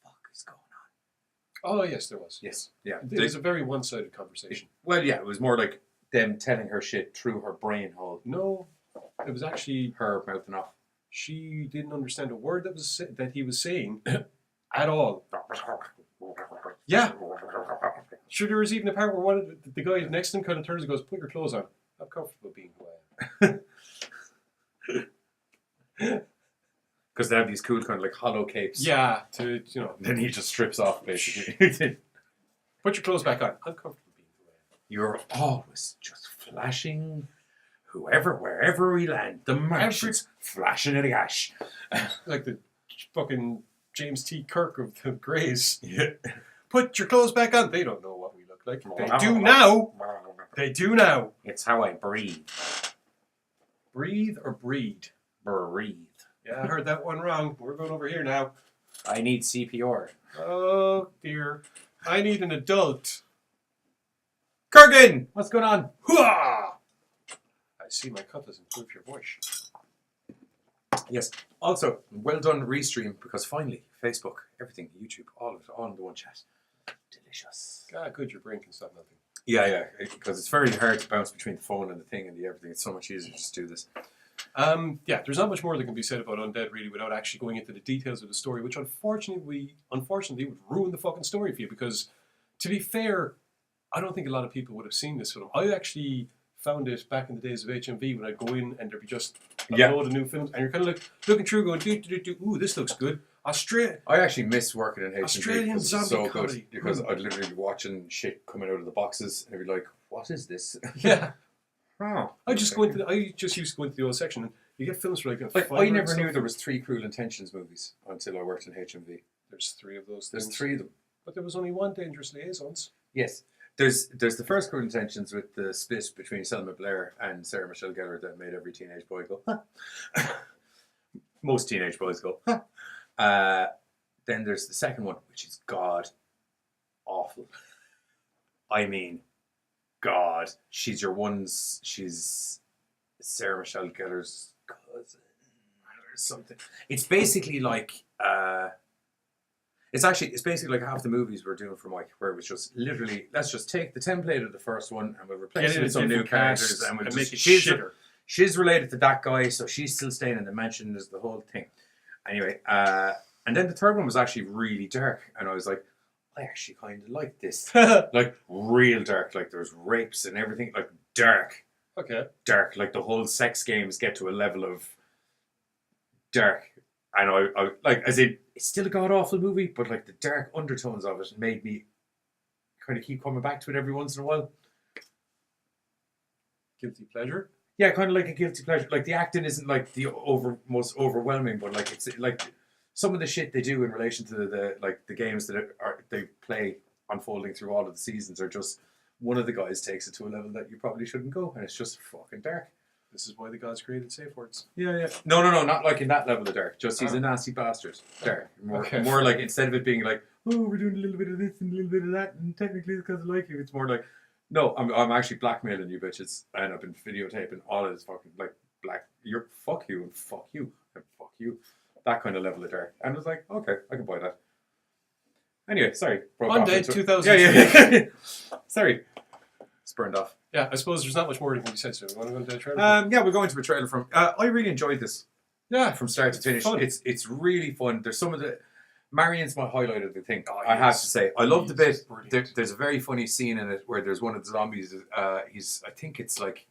the fuck is going on? Oh, yes, there was. Yes, yeah. It was a very one-sided conversation. Well, yeah, it was more like them telling her shit through her brain hole. No, it was actually her mouthing off. She didn't understand a word that he was saying at all. Yeah. Sure, there was even a part where one of the guy next to him kind of turns and goes, "Put your clothes on. I'm comfortable being who I am." Because they have these cool kind of like hollow capes. Yeah, Then he just strips off basically. Put your clothes back on. I'm comfortable. You're always just flashing wherever we land. The Martians flashing at ash. Like the fucking James T. Kirk of the Greys. Yeah. Put your clothes back on. They don't know what we look like. They do now. They do now. It's how I breathe. Breathe or breed? Breathe. Yeah, I heard that one wrong. We're going over here now. I need CPR. Oh, dear. I need an adult. Kurgan! What's going on? Hooah! I see my cut has improved your voice. Yes. Also, well done restream because finally, Facebook, everything, YouTube, all of it, all in the one chat. Delicious. Ah, good, your brain can stop nothing. Yeah, because it's very hard to bounce between the phone and the thing and the everything. It's so much easier to just do this. There's not much more that can be said about Undead really without actually going into the details of the story, which unfortunately would ruin the fucking story for you because, to be fair, I don't think a lot of people would have seen this film. I actually found it back in the days of HMV when I'd go in and there'd be just a load of new films and you're kind of like looking through going, ooh, this looks good. I actually miss working in HMV. Australian zombie so comedy. Good because I'd literally be watching shit coming out of the boxes and I'd be like, what is this? Yeah. Oh, I just used to go into the old section and you get films for like I never knew there was 3 Cruel Intentions movies until I worked in HMV. There's 3 of those There's things. 3 of them. But there was only 1 Dangerous Liaisons. Yes. There's the first Cruel Intentions with the split between Selma Blair and Sarah Michelle Gellar that made every teenage boy go, huh. Most teenage boys go, huh. Then there's the second one, which is god awful. I mean, God. She's Sarah Michelle Gellar's cousin or something. It's basically like it's basically like half the movies we're doing for Mike, where it was just literally, let's just take the template of the first one and we'll replace it with some new characters and we'll make it shitter. She's related to that guy, so she's still staying in the mansion. There's the whole thing. Anyway, and then the third one was actually really dark, and I was like, I actually kind of like this. Like, real dark. Like, there's rapes and everything. Like, dark. Okay. Dark. Like, the whole sex games get to a level of dark. And I like, as in, it's still a god-awful movie, but like the dark undertones of it made me kind of keep coming back to it every once in a while. Guilty pleasure? Yeah, kind of like a guilty pleasure. Like the acting isn't like the most overwhelming, but like it's like some of the shit they do in relation to the games that they play unfolding through all of the seasons are just, one of the guys takes it to a level that you probably shouldn't go, and it's just fucking dark. This is why the gods created safe words. Yeah. No, not like in that level of dark. Just he's a nasty bastard. Dark. More like, instead of it being like, oh, we're doing a little bit of this and a little bit of that, and technically it's because I like you. It's more like, no, I'm actually blackmailing you bitches, and I've been videotaping all of this fucking like fuck you and fuck you and fuck you. That kind of level of dark. And I was like, okay, I can buy that. Anyway, sorry. Undead 2000. Yeah. Sorry. It's burned off. Yeah, I suppose there's not much more that can be said, so we want to go into a trailer? Yeah, we're going to a trailer from... I really enjoyed this. Yeah. From start to finish. Fun. It's really fun. There's some of the... Marion's my highlight of the thing, I have to say. I love the bit. There's a very funny scene in it where there's one of the zombies. I think it's like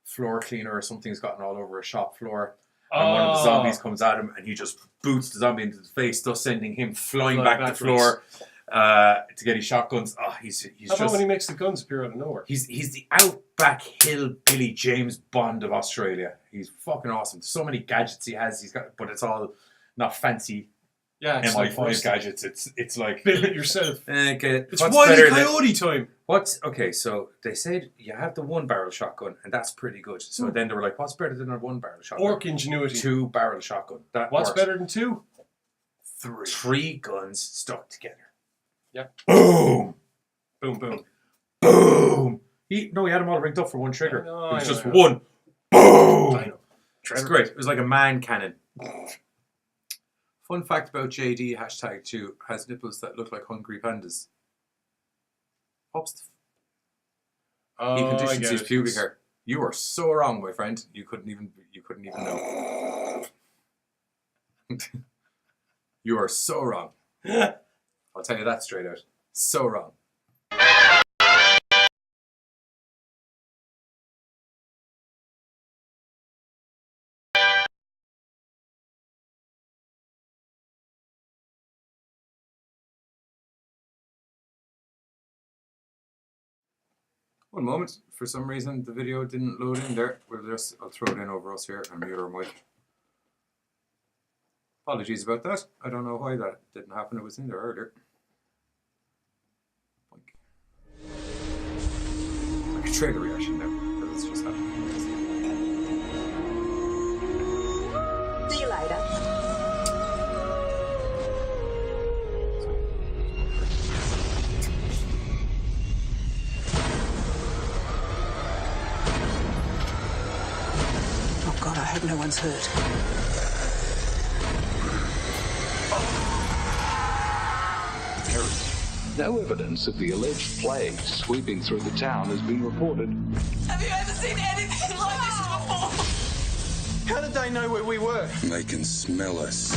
floor cleaner or something's gotten all over a shop floor. And one of the zombies comes at him and he just boots the zombie into the face, thus sending him flying back the floor to get his shotguns. He's How about when he makes the guns appear out of nowhere? He's the outback hillbilly James Bond of Australia. He's fucking awesome. So many gadgets he has. But it's all not fancy. Yeah, it's MI5 like gadgets. It's like build it yourself. Okay, It's Wile E. Coyote time. Okay, so they said you have the 1-barrel shotgun, and that's pretty good. So then they were like, what's better than a 1-barrel shotgun? Orc ingenuity. 2-barrel shotgun. What's better than 2? 3. 3 guns stuck together. Yeah. Boom! Boom, boom. Boom! He had them all rigged up for one trigger. It was just one. Boom! I know. It's great. It was like a man cannon. Fun fact about JD #2 has nipples that look like hungry pandas. He conditions his pubic hair. You are so wrong, my friend. You couldn't even know. You are so wrong. I'll tell you that straight out. So wrong. One moment. For some reason, the video didn't load in there. I'll throw it in over us here and mute our mic. Apologies about that. I don't know why that didn't happen. It was in there earlier. Like a trailer reaction there. Because it's just happening. See you later. God, I hope no one's hurt. No evidence of the alleged plague sweeping through the town has been reported. Have you ever seen anything like this before? How did they know where we were? They can smell us.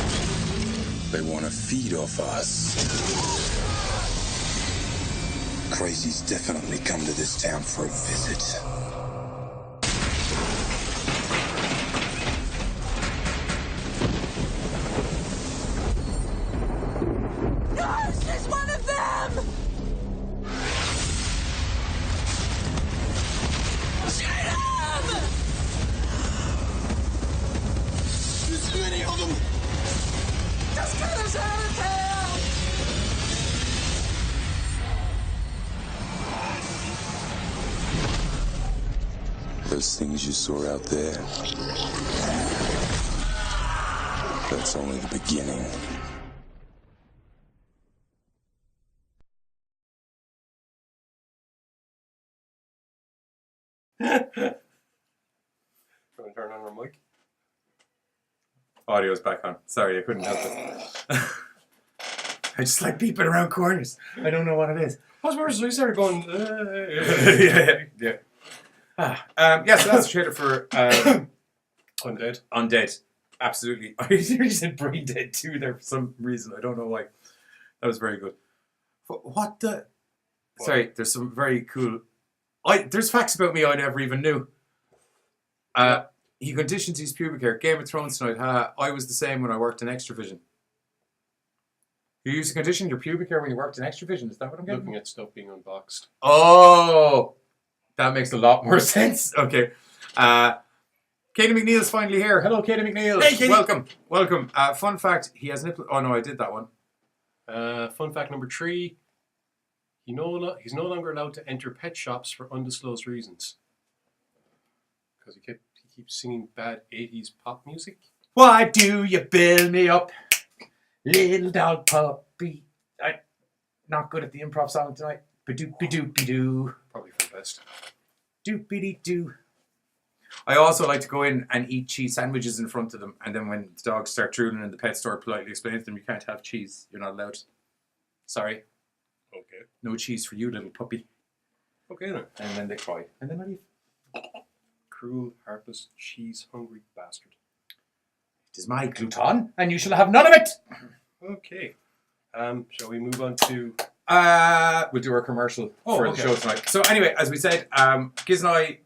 They want to feed off us. Crazies definitely come to this town for a visit. Ghost is one of them! Shoot him! There's too many of them! Just get us out of town! Those things you saw out there, that's only the beginning. Trying to turn on our mic. Audio's back on. Sorry, I couldn't help it. I just like peeping around corners. I don't know what it is. What's worse, we started going. Yeah. Yeah, so that's a trailer for Undead. Undead. Absolutely. I really said Brain Dead 2 there for some reason. I don't know why. That was very good. What the? Sorry, there's some very cool. There's facts about me I never even knew. He conditions his pubic hair. Game of Thrones tonight. I was the same when I worked in Extravision. You used to condition your pubic hair when you worked in Extravision. Is that what I'm getting? Looking at stuff being unboxed. Oh, that makes a lot more sense. Okay. Katie McNeil's finally here. Hello, Katie McNeil. Hey, Katie. Welcome. Fun fact, he has nipple... Oh, no, I did that one. Fun fact number 3. He's no longer allowed to enter pet shops for undisclosed reasons. Because he keeps singing bad 80s pop music. Why do you build me up, little dog puppy? I'm not good at the improv song tonight. Ba-doop-be-doop-be-doo. Probably for the best. Doop-be-dee-doo. I also like to go in and eat cheese sandwiches in front of them, and then when the dogs start drooling in the pet store, politely explain to them, you can't have cheese. You're not allowed. Sorry. Okay. No cheese for you, little puppy. Okay then. And then they cry. And then I leave. Cruel, heartless, cheese-hungry bastard. It is my gluton, and you shall have none of it. Okay. Shall we move on to... We'll do our commercial for the show tonight. So anyway, as we said, Giz and I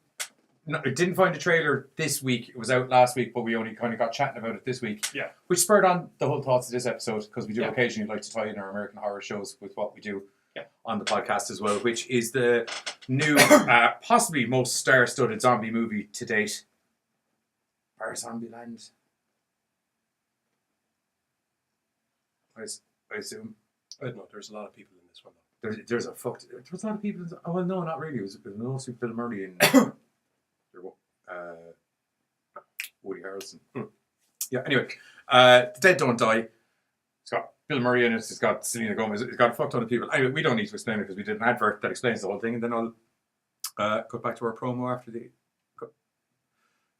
didn't find a trailer this week. It was out last week, but we only kind of got chatting about it this week. Yeah. Which spurred on the whole thoughts of this episode, because we do occasionally like to tie in our American Horror shows with what we do on the podcast as well, which is the new, possibly most star-studded zombie movie to date. Bar Zombieland. I assume. I don't know, there's a lot of people in this one though. There was a lot of people. Oh well, no, not really. It was mostly Bill Murray and Woody Harrelson. Yeah. Anyway, The Dead Don't Die. It's got Bill Murray in it. It's got Selena Gomez. It's got a fuck ton of people. Anyway, we don't need to explain it because we did an advert that explains the whole thing, and then I'll cut back to our promo after the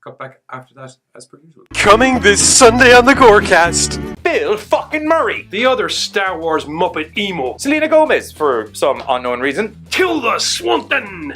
cut back after that, as per usual. Coming this Sunday on the GoreCast, Bill fucking Murray, the other Star Wars Muppet emo, Selena Gomez, for some unknown reason, Tilda Swinton,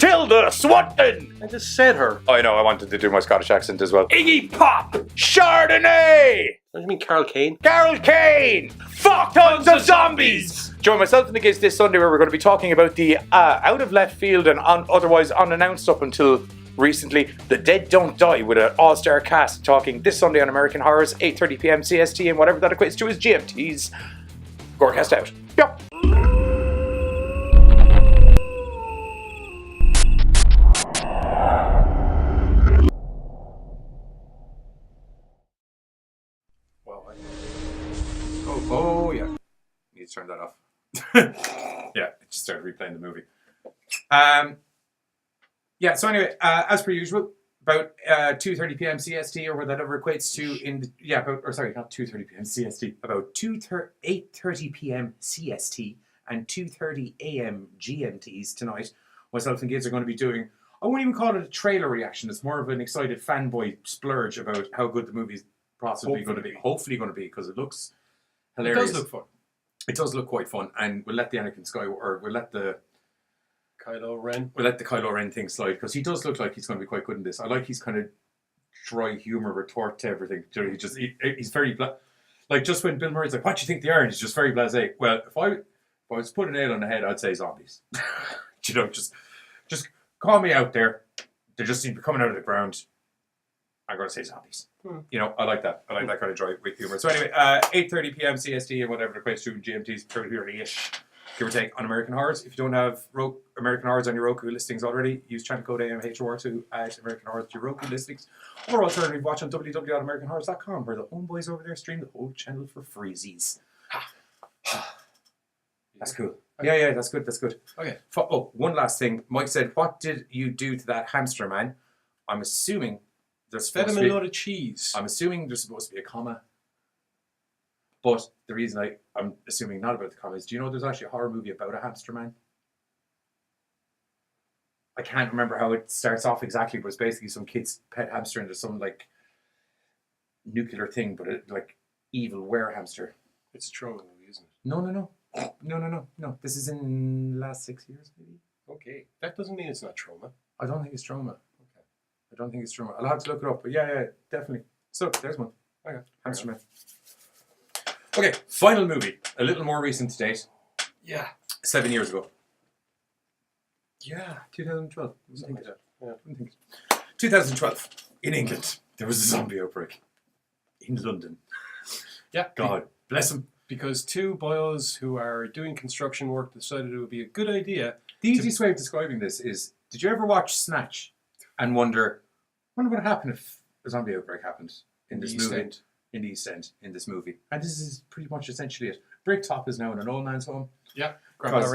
I just said her. Oh, I know, I wanted to do my Scottish accent as well. Iggy Pop, Chardonnay! What do you mean Carol Kane? Carol Kane! Fuck tons of zombies! Join myself and the Giz this Sunday where we're going to be talking about the out of left field and otherwise unannounced up until recently, The Dead Don't Die, with an all-star cast talking this Sunday on American Horrors, 8:30 p.m. CST, and whatever that equates to is GMT's. GoreCast out. Yep. Oh yeah. Need to turn that off. Yeah, it just started replaying the movie. Yeah, so anyway, as per usual, about 2:30 p.m. CST, or whatever equates to not 2:30 p.m. CST, about 8:30 p.m. CST and 2:30 a.m. GMTs tonight. Myself and Giz are going to be doing, I won't even call it a trailer reaction, it's more of an excited fanboy splurge about how good the movie's possibly going to be, hopefully going to be, because it looks hilarious. It does look fun. It does look quite fun, and we'll let the Anakin Skywalker, or we'll let the Kylo Ren thing slide, because he does look like he's going to be quite good in this. I like his kind of dry humour retort to everything. He's very like, just when Bill Murray's like, "What do you think they are?" and he's just very blasé. Well, if I was to put a nail on the head, I'd say zombies. Just call me out there. They just seem to be coming out of the ground. I'm going to say zombies. I like that. I like that kind of dry with humour. So anyway, 8:30 p.m. CST and whatever the equates to GMT's 30-ish. Give or take on American Horrors. If you don't have American Horrors on your Roku listings already, use channel code AMHOR to add American Horrors to your Roku listings. Or alternatively, watch on www.americanhorrors.com, where the homeboys over there stream the whole channel for freezies. That's cool. Okay. Yeah, that's good. Okay. One last thing. Mike said, "What did you do to that hamster, man?" I'm assuming there's fed him a load of cheese. I'm assuming there's supposed to be a comma. But the reason I'm assuming not about the commas, do you know there's actually a horror movie about a hamster man? I can't remember how it starts off exactly, but it's basically some kid's pet hamster and there's some like nuclear thing, but evil were hamster. It's a trauma movie, isn't it? No. This is in the last 6 years, maybe. Okay. That doesn't mean it's not trauma. I don't think it's trauma. Okay. I don't think it's trauma. I'll have to look it up, but yeah, definitely. So there's one. Okay. Hamster man. Okay, final movie. A little more recent to date. Yeah. 7 years ago. Yeah, 2012. Something like that. Yeah. 2012. In England, there was a zombie outbreak. In London. Yeah. God bless him. Because two boys who are doing construction work decided it would be a good idea. The easiest way of describing this is, did you ever watch Snatch and wonder what would happen if a zombie outbreak happened in this movie? In the East End, in this movie. And this is pretty much essentially it. Bricktop is now in an old man's home. Yeah, Grandpa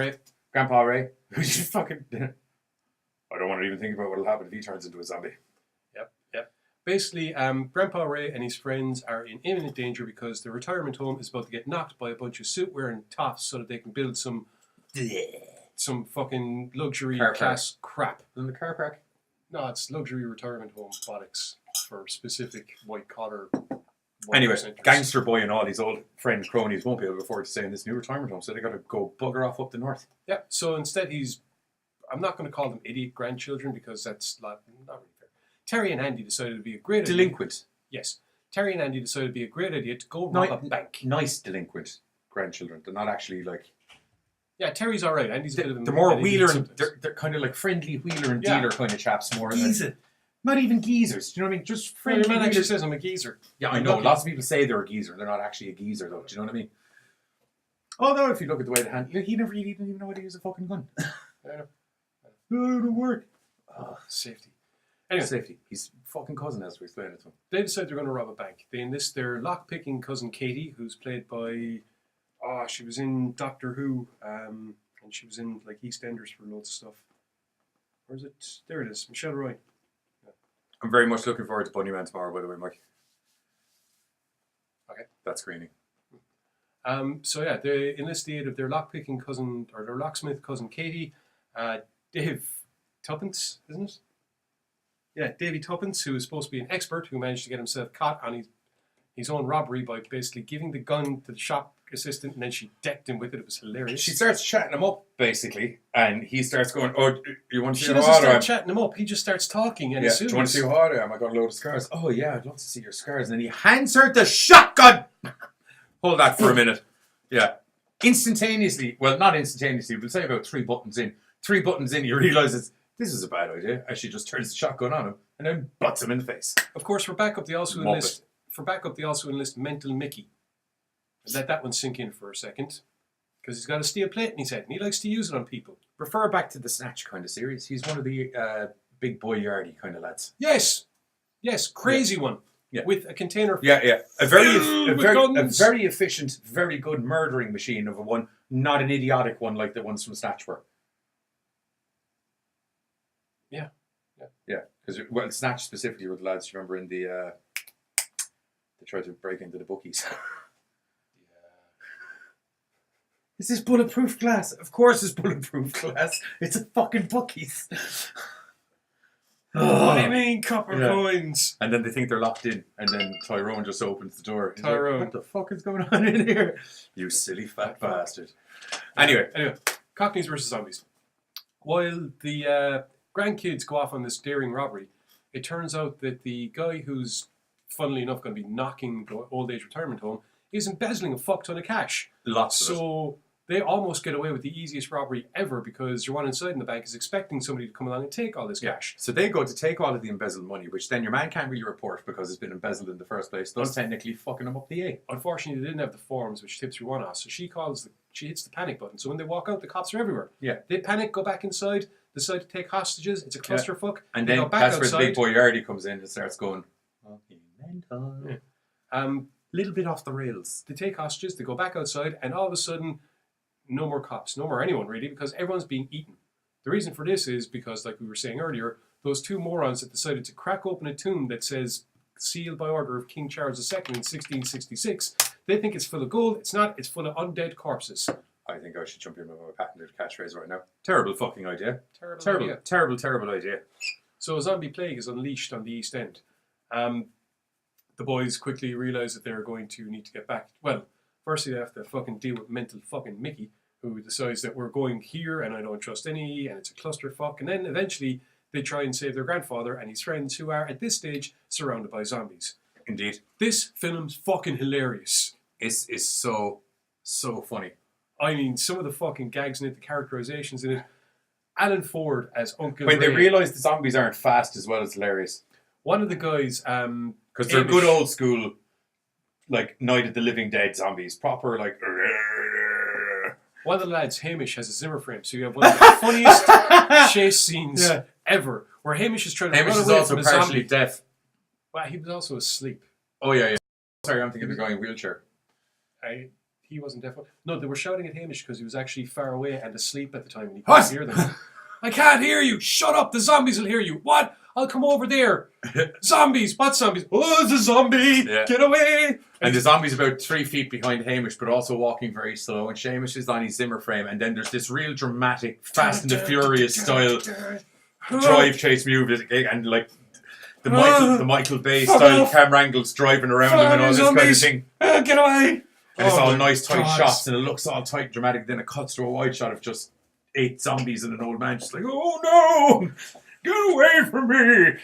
Ray, who's just fucking... I don't want to even think about what will happen if he turns into a zombie. Yep. Basically, Grandpa Ray and his friends are in imminent danger because the retirement home is about to get knocked by a bunch of suit-wearing toffs so that they can build some fucking luxury class crap. In the car park? No, it's luxury retirement home bollocks for specific white-collar... Anyway, Gangster Boy and all these old friends, cronies won't be able to afford to stay in this new retirement home, so they got to go bugger off up the north. Yeah, so instead I'm not going to call them idiot grandchildren because that's not really fair. Terry and Andy decided to be a great Delinquent. Yes. Terry and Andy decided to be a great idea to go rob a bank. Nice delinquent grandchildren. They're not actually like... Yeah, Terry's all right. Andy's a bit of a... They're more wheeler and... They're kind of like friendly wheeler and dealer kind of chaps more than... Not even geezers. Do you know what I mean? Just friendly. Your man actually says I'm a geezer. Yeah, I know. Lots of people say they're a geezer. They're not actually a geezer, though. Do you know what I mean? Although, if you look at the way they handle, he didn't even know how to use a fucking gun. I know. Oh, it'll work. Oh, safety. Anyway, safety. His fucking cousin has to explain it to him. They decide they're going to rob a bank. They enlist their lock-picking cousin Katie, who's played by... she was in Doctor Who, and she was in like EastEnders for loads of stuff. Where is it? There it is. Michelle Roy. I'm very much looking forward to Bunnyman tomorrow, by the way, Mike. Okay. That screening. So yeah, they enlist the aid of their lock-picking cousin, or their locksmith cousin Katie, Dave Tuppence, isn't it? Yeah, Davy Tuppence, who is supposed to be an expert, who managed to get himself caught on his own robbery by basically giving the gun to the shop assistant, and then she decked him with it. It was hilarious. She starts chatting him up, basically, and he starts going, "Oh, you want to see She how doesn't hard I am?" start chatting him up. He just starts talking, and Yeah. as Do soon you want to as see how hard I am? I got a load of scars. Oh yeah, I'd love to see your scars. And then he hands her the shotgun. Hold that for a minute. Yeah. Instantaneously, well, not instantaneously, we'll say about 3 buttons in. 3 buttons in, he realises this is a bad idea. As she just turns the shotgun on him and then butts him in the face. Of course, for backup, they also enlist Mental Mickey. Let that one sink in for a second. Because he's got a steel plate in his head and he likes to use it on people. Refer back to the Snatch kind of series. He's one of the big boy yardie kind of lads. Yes, crazy one. Yeah. With a container. Yeah. A very guns. efficient, very good murdering machine of a one, not an idiotic one like the ones from Snatch were. Yeah. Because Snatch specifically were the lads you remember in the they tried to break into the bookies. Is this bulletproof glass? Of course it's bulletproof glass. It's a fucking bookies. What do you mean, copper coins? And then they think they're locked in, and then Tyrone just opens the door. He's Tyrone. like, what the fuck is going on in here? You silly fat bastard. Anyway, Cockneys versus zombies. While the grandkids go off on this daring robbery, it turns out that the guy who's, funnily enough, going to be knocking the old age retirement home is embezzling a fuck ton of cash. Lots of it. So they almost get away with the easiest robbery ever because your one inside in the bank is expecting somebody to come along and take all this cash. So they go to take all of the embezzled money, which then your man can't really report because it's been embezzled in the first place, thus technically fucking him up the A. Unfortunately, they didn't have the forms, which tips your one off. So she hits the panic button. So when they walk out, the cops are everywhere. Yeah. They panic, go back inside, decide to take hostages. It's a clusterfuck. And They then go back that's outside. where the big boy Yardy comes in and starts going, fucking mental. Yeah. Little bit off the rails. They take hostages, they go back outside, and all of a sudden, no more cops, no more anyone really, because everyone's being eaten. The reason for this is because, like we were saying earlier, those two morons that decided to crack open a tomb that says sealed by order of King Charles II in 1666, they think it's full of gold. It's not, it's full of undead corpses. I think I should jump in with my patented catchphrase right now. Terrible fucking idea. Terrible idea. So a zombie plague is unleashed on the East End. The boys quickly realise that they're going to need to get back. Well, firstly they have to fucking deal with mental fucking Mickey, who decides that we're going here and I don't trust any and it's a clusterfuck. And then eventually they try and save their grandfather and his friends, who are at this stage surrounded by zombies. Indeed. This film's fucking hilarious. It's so funny. I mean, some of the fucking gags in it, the characterizations in it. Alan Ford as Uncle When Ray. they realise the zombies aren't fast as well, it's hilarious. One of the guys... Because they're good old school like Night of the Living Dead zombies, proper like. One of the lads, Hamish, has a Zimmer frame, so you have one of the funniest chase scenes ever, where Hamish is trying to Hamish run is away also from a partially zombie. deaf. Well, he was also asleep. Oh yeah. Sorry, I'm thinking of the guy in a wheelchair. He wasn't deaf. No, they were shouting at Hamish because he was actually far away and asleep at the time, and he What? couldn't hear them. I can't hear you. Shut up. The zombies will hear you. What? I'll come over there. Zombies. What zombies? Oh, it's a zombie. Yeah. Get away. And the zombie's about 3 feet behind Hamish, but also walking very slow. And Hamish is on his Zimmer frame, and then there's this real dramatic Fast and the Furious style drive chase music, and like the Michael Bay style camera angles driving around him and all this kind of thing. Get away. And it's all nice tight shots, and it looks all tight and dramatic. Then it cuts to a wide shot of just 8 zombies and an old man just like, oh no, get away from me.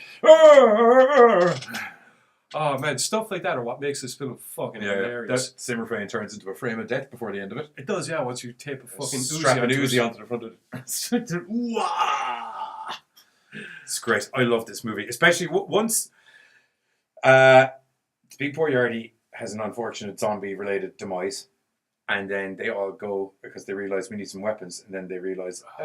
Oh man, stuff like that are what makes this film fucking hilarious. That Zimmer frame turns into a frame of death before the end of it. It does, yeah, once you tape a fucking Strap an Uzi Uzi onto the front of it. It's great. I love this movie, especially once Big Boy Yardie has an unfortunate zombie-related demise, and then they all go because they realise we need some weapons, and then they realise we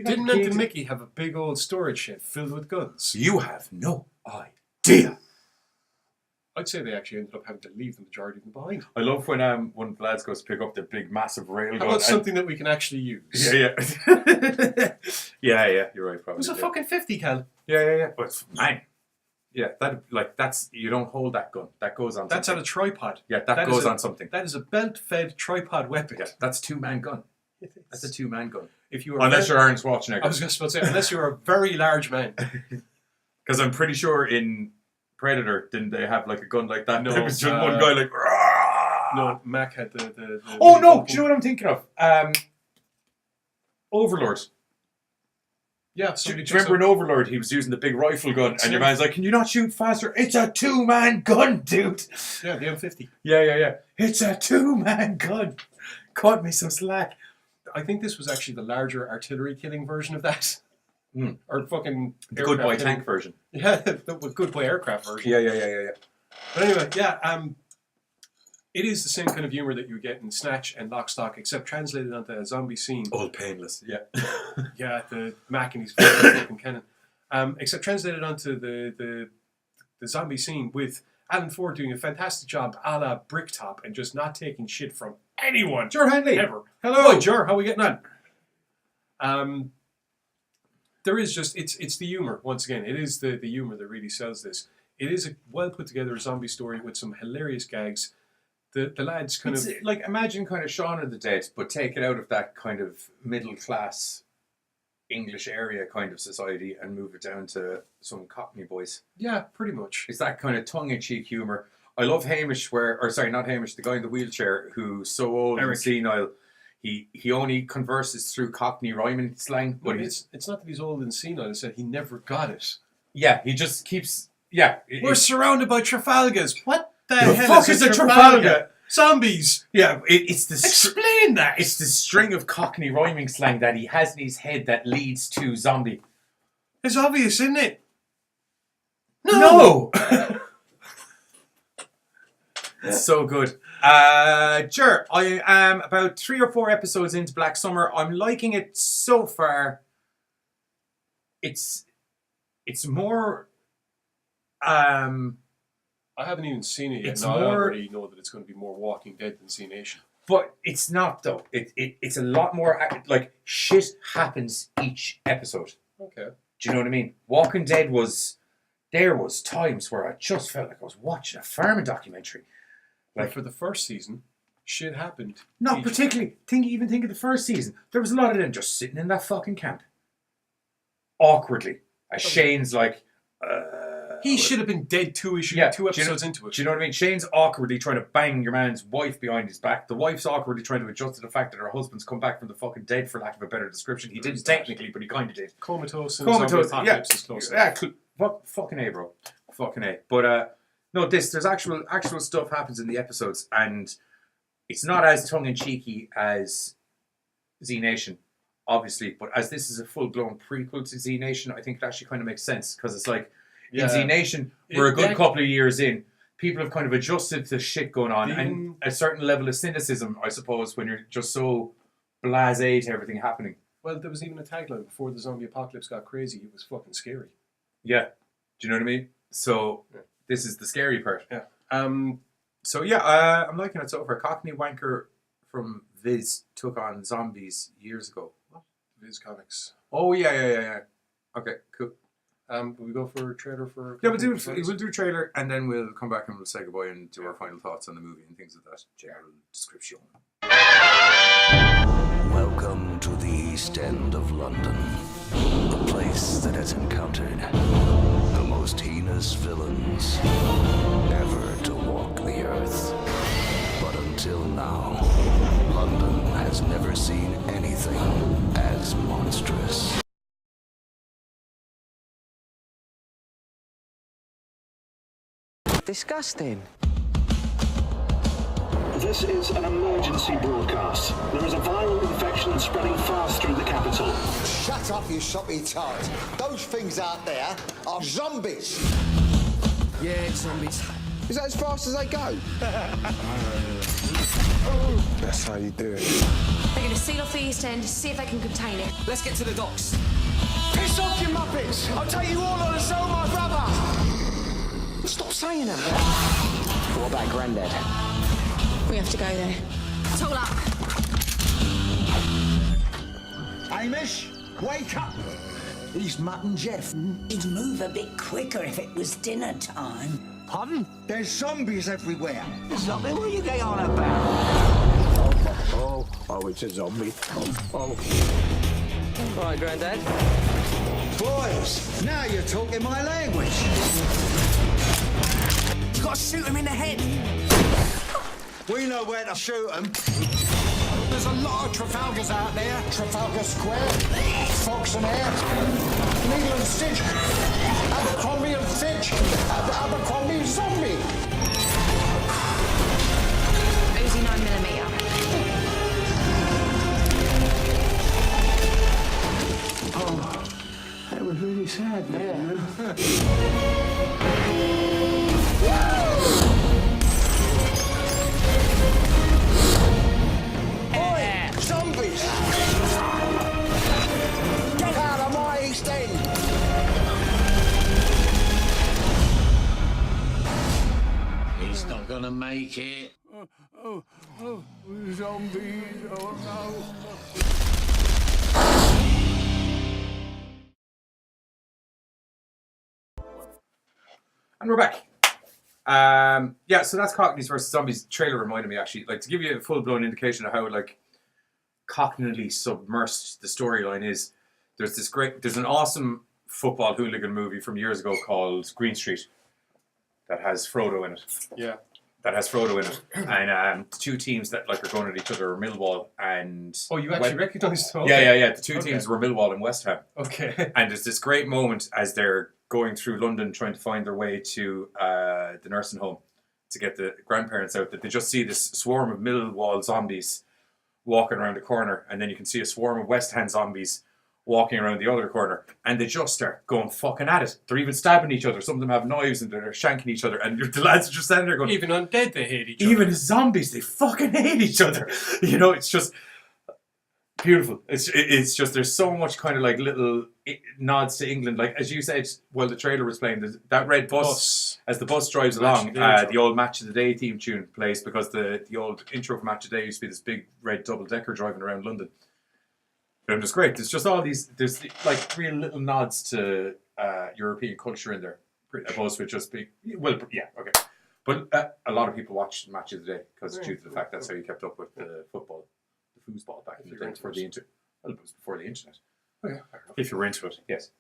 got Didn't Uncle Mickey have a big old storage shed filled with guns? You have no idea. I'd say they actually ended up having to leave the majority of them behind. I love when one of the lads goes to pick up the big massive rail gun. How about something that we can actually use? Yeah. yeah, you're right, probably. It was a fucking 50 cal. Yeah. But man, yeah, that's you don't hold that gun. That goes on. That's something. on a tripod. Yeah, that goes on something. That is a belt-fed tripod weapon. Yeah, that's a 2-man gun. That's a 2-man gun. If you were unless you're Arnold Schwarzenegger. I was just about to say, unless you're a very large man. Because I'm pretty sure in Predator, didn't they have like a gun like that? No, it was just one guy like. No, Mac had the Oh no! Do you know what I'm thinking of? Overlord. Yeah. Do you remember in Overlord he was using the big rifle gun, and your man's like, "Can you not shoot faster? It's a 2-man gun, dude." Yeah, the M50. Yeah. It's a 2-man gun. Cut me some slack. I think this was actually the larger artillery killing version of that. Or fucking the Good Boy tank version. Yeah, the Good Boy aircraft version. Yeah. But anyway, it is the same kind of humor that you get in Snatch and Lock, Stock, except translated onto a zombie scene. All painless, yeah. Yeah, the Mac and his fucking cannon. Except translated onto the zombie scene with Alan Ford doing a fantastic job a la Bricktop and just not taking shit from anyone. Jor Hanley. Ever. Hello. Hi, Jor. How are we getting on? There is just, it's the humor, once again. It is the humor that really sells this. It is a well put together zombie story with some hilarious gags. The lads kind of... like, imagine kind of Shaun of the Dead, but take it out of that kind of middle class English area kind of society and move it down to some Cockney boys. Yeah, pretty much. It's that kind of tongue-in-cheek humour. I love Hamish not Hamish, the guy in the wheelchair who's so old and senile. He only converses through Cockney rhyming slang. But it's not that he's old and senile, it's that he never got it. Yeah, he just keeps... Yeah. We're surrounded by Trafalgars. What the hell fuck is a Trafalgar? Zombies. Yeah, it's the... Explain that. It's the string of Cockney rhyming slang that he has in his head that leads to zombie. It's obvious, isn't it? No! It's so good. Sure, I am about 3 or 4 episodes into Black Summer. I'm liking it so far. It's more... I haven't even seen it yet. It's I more... already know that it's going to be more Walking Dead than Z Nation. But it's not, though. It's a lot more... Like, shit happens each episode. Okay. Do you know what I mean? Walking Dead was... There was times where I just felt like I was watching a farming documentary. Like for the first season, shit happened. Not particularly. Even think of the first season. There was a lot of them just sitting in that fucking camp. Awkwardly. As Shane's like... he should have been dead 2 episodes into it. Do you know what I mean? Shane's awkwardly trying to bang your man's wife behind his back. The wife's awkwardly trying to adjust to the fact that her husband's come back from the fucking dead, for lack of a better description. He didn't technically, but he kind of did. Comatose. Yeah. Fucking A, bro. Fucking A. But, no, there's actual stuff happens in the episodes, and it's not as tongue-in-cheeky as Z Nation, obviously, but as this is a full-blown prequel to Z Nation, I think it actually kind of makes sense, because it's like, in Z Nation, we're a good couple of years in, people have kind of adjusted to shit going on, and a certain level of cynicism, I suppose, when you're just so blasé to everything happening. Well, there was even a tagline before the zombie apocalypse got crazy. It was fucking scary. Yeah. Do you know what I mean? So this is the scary part. Yeah. So yeah, I'm liking it so far. Cockney wanker from Viz took on zombies years ago. What? Viz Comics. Oh yeah. Okay, cool. Will we go for a trailer for? Yeah, we'll do trailer, and then we'll come back and we'll say goodbye and do our final thoughts on the movie and things of that general description. Welcome to the East End of London, a place that has encountered the most heinous villains ever to walk the earth. But until now, London has never seen anything as monstrous. Disgusting. This is an emergency broadcast. There is a viral infection spreading fast through the capital. Shut up, you soppy tart. Those things out there are zombies. Yeah, it's zombies. Is that as fast as they go? That's how you do it. They're going to seal off the East End, see if they can contain it. Let's get to the docks. Piss off, you muppets! I'll take you all on and sell my brother! Stop saying that. What about Grandad? We have to go there. Tool up. Hamish, wake up! He's Mutt and Jeff. He'd move a bit quicker if it was dinner time. Pardon? There's zombies everywhere. Zombie? What are you getting on about? Oh, it's a zombie. Oh. All right, Grandad. Boys, now you're talking my language. You got to shoot him in the head. We know where to shoot them. There's a lot of Trafalgars out there. Trafalgar Square, Fox and Hare, Needle and Stitch, Abercrombie and Fitch, Abercrombie and Zombie. Uzi 9mm. Oh, that was really sad. Yeah. Zombies! Get out of my East End! He's not gonna make it. Zombies, oh no. And we're back. Yeah, so that's Cockneys versus Zombies. Trailer reminded me, actually, like, to give you a full-blown indication of how, like, Cockneyly submersed the storyline is. There's an awesome football hooligan movie from years ago called Green Street that has Frodo in it. Yeah. That has Frodo in it. And the two teams that, like, are going at each other are Millwall and... Oh, you actually recognise them? Okay. Yeah. The two teams were Millwall and West Ham. Okay. And there's this great moment as they're going through London trying to find their way to the nursing home to get the grandparents out, that they just see this swarm of Millwall zombies walking around the corner, and then you can see a swarm of West Ham zombies walking around the other corner, and they just start going fucking at it. They're even stabbing each other. Some of them have knives and they're shanking each other, and the lads are just standing there going... Even undead, they hate each other. Even as zombies, they fucking hate each other. You know, it's just... beautiful. It's just, there's so much kind of like little nods to England. Like, as you said, while the trailer was playing, that red bus, as the bus drives along, the old Match of the Day theme tune plays, because the old intro for Match of the Day used to be this big red double-decker driving around London. And it's great. There's just all these, there's like real little nods to European culture in there, opposed to just big, well, yeah, okay. But a lot of people watch Match of the Day because due to the fact that's how you kept up with the football. Foosball back in the day before the internet. Well, it was before the internet. Oh, yeah. If you were into it, yes.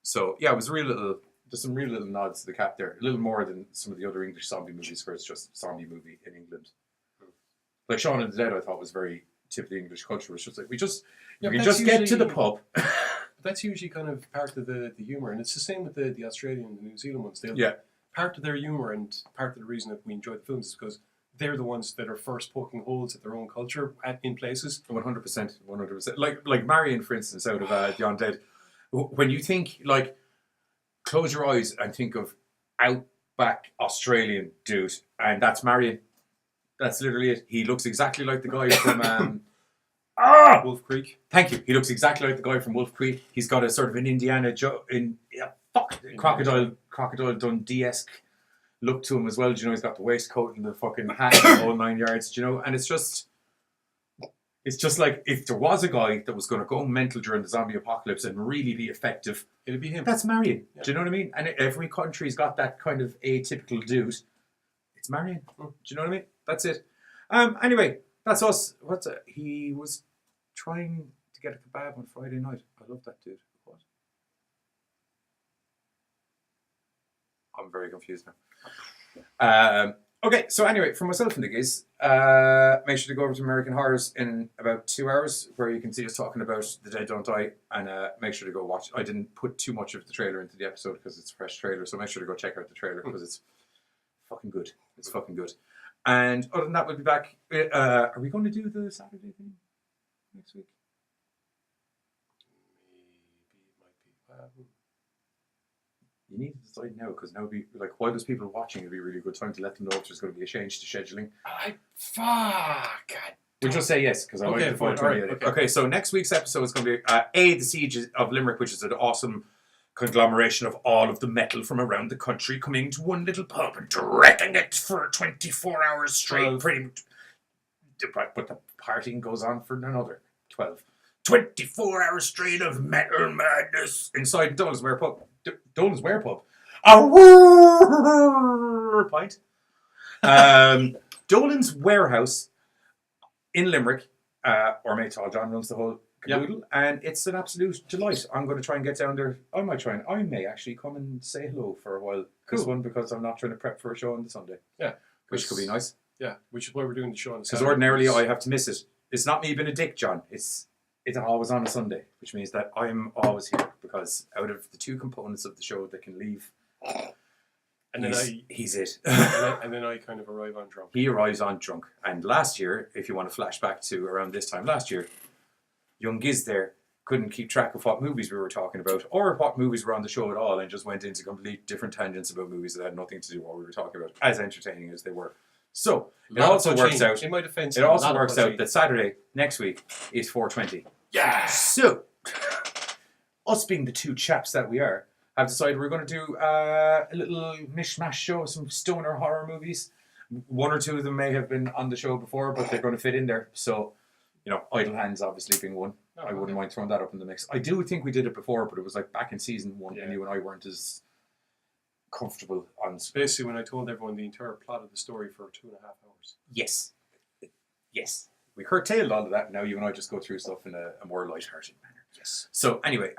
So yeah, it was there's some real little nods to the cap there. A little more than some of the other English zombie movies where it's just zombie movie in England. Like Shaun of the Dead, I thought was very typically English culture. It's just like we can just get to the pub. But that's usually kind of part of the humour, and it's the same with the Australian and the New Zealand ones. Part of their humour and part of the reason that we enjoy the films is because they're the ones that are first poking holes at their own culture in places. 100%. Like Marion, for instance, out of The Undead. When you think, like, close your eyes and think of back Australian dude, and that's Marion. That's literally it. He looks exactly like the guy from Wolf Creek. Thank you. He looks exactly like the guy from Wolf Creek. He's got a sort of an Indiana Crocodile Dundee-esque look to him as well. Do you know, he's got the waistcoat and the fucking hat and the whole 9 yards. Do you know? And it's just like if there was a guy that was going to go mental during the zombie apocalypse and really be effective, it'd be him. That's Marion. Yeah. Do you know what I mean? And every country's got that kind of atypical dude. It's Marion. Do you know what I mean? That's it. Anyway, that's us. He was trying to get a kebab on Friday night. I love that dude. What? I'm very confused now. Okay, so anyway, for myself and the guys, make sure to go over to American Horrors in about 2 hours, where you can see us talking about The Dead Don't Die, and make sure to go watch. I didn't put too much of the trailer into the episode because it's a fresh trailer, so make sure to go check out the trailer because it's fucking good. It's fucking good. And other than that, we'll be back. Are we going to do the Saturday thing next week? You need to decide now, because now be like, while there's people watching, it'll be a really good time to let them know if there's going to be a change to scheduling. Fuck. We'll just say yes, because I like the phone. Okay, so next week's episode is going to be The Siege of Limerick, which is an awesome conglomeration of all of the metal from around the country coming to one little pub and wrecking it for 24 hours straight. Pretty much. But the partying goes on for another 12. 24 hours straight of metal madness inside Dolan's Ware Pub. Dolan's Ware Pub. Pint. Dolan's Warehouse in Limerick, or Maytall John runs the whole caboodle, and it's an absolute delight. I'm going to try and get down there. I may actually come and say hello for a while. This one, because I'm not trying to prep for a show on the Sunday. Yeah. Which could be nice. Yeah, which is why we're doing the show on the Saturday. Because ordinarily I have to miss it. It's not me being a dick, John. It's always on a Sunday, which means that I'm always here, because out of the two components of the show that can leave, and then he's it. and then I kind of arrive on drunk. He arrives on drunk. And last year, if you want to flash back to around this time last year, young Giz there couldn't keep track of what movies we were talking about or what movies were on the show at all, and just went into complete different tangents about movies that had nothing to do with what we were talking about, as entertaining as they were. So it also works out. In my defense, it also works out that Saturday next week is 420. Yeah. So us being the two chaps that we are, have decided we're going to do a little mishmash show of some stoner horror movies. One or two of them may have been on the show before, but they're going to fit in there. So, Idle Hands obviously being one. I wouldn't mind throwing that up in the mix. I do think we did it before, but it was like back in season 1, and you and I weren't as comfortable on. Basically, when I told everyone the entire plot of the story for 2.5 hours. Yes. We curtailed all of that. Now you and I just go through stuff in a more light-hearted manner. Yes. So anyway,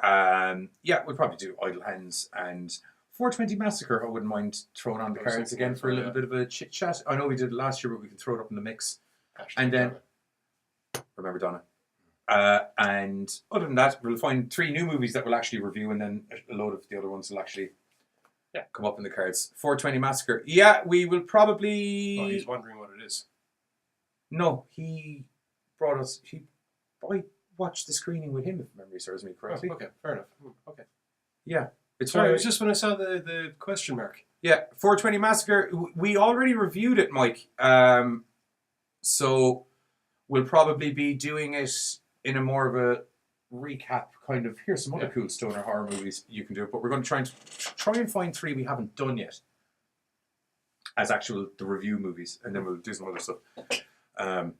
we'll probably do Idle Hands and 420 Massacre. I wouldn't mind throwing on the cards again for a little bit of a chit chat. I know we did it last year, but we can throw it up in the mix. And then remember Donna. And other than that, we'll find 3 new movies that we'll actually review, and then a load of the other ones will actually come up in the cards. 420 Massacre. Yeah, we will probably. Oh, he's wondering what it is. No, he brought us. I watched the screening with him, if memory serves me correctly. Oh, okay, fair enough. Okay. Yeah, it's sorry. It was just when I saw the question mark. Yeah, 420 Massacre. We already reviewed it, Mike. So we'll probably be doing it in a more of a recap kind of. Here's some other cool stoner horror movies you can do, but we're going to try and find 3 we haven't done yet as actual the review movies, and then we'll do some other stuff. Why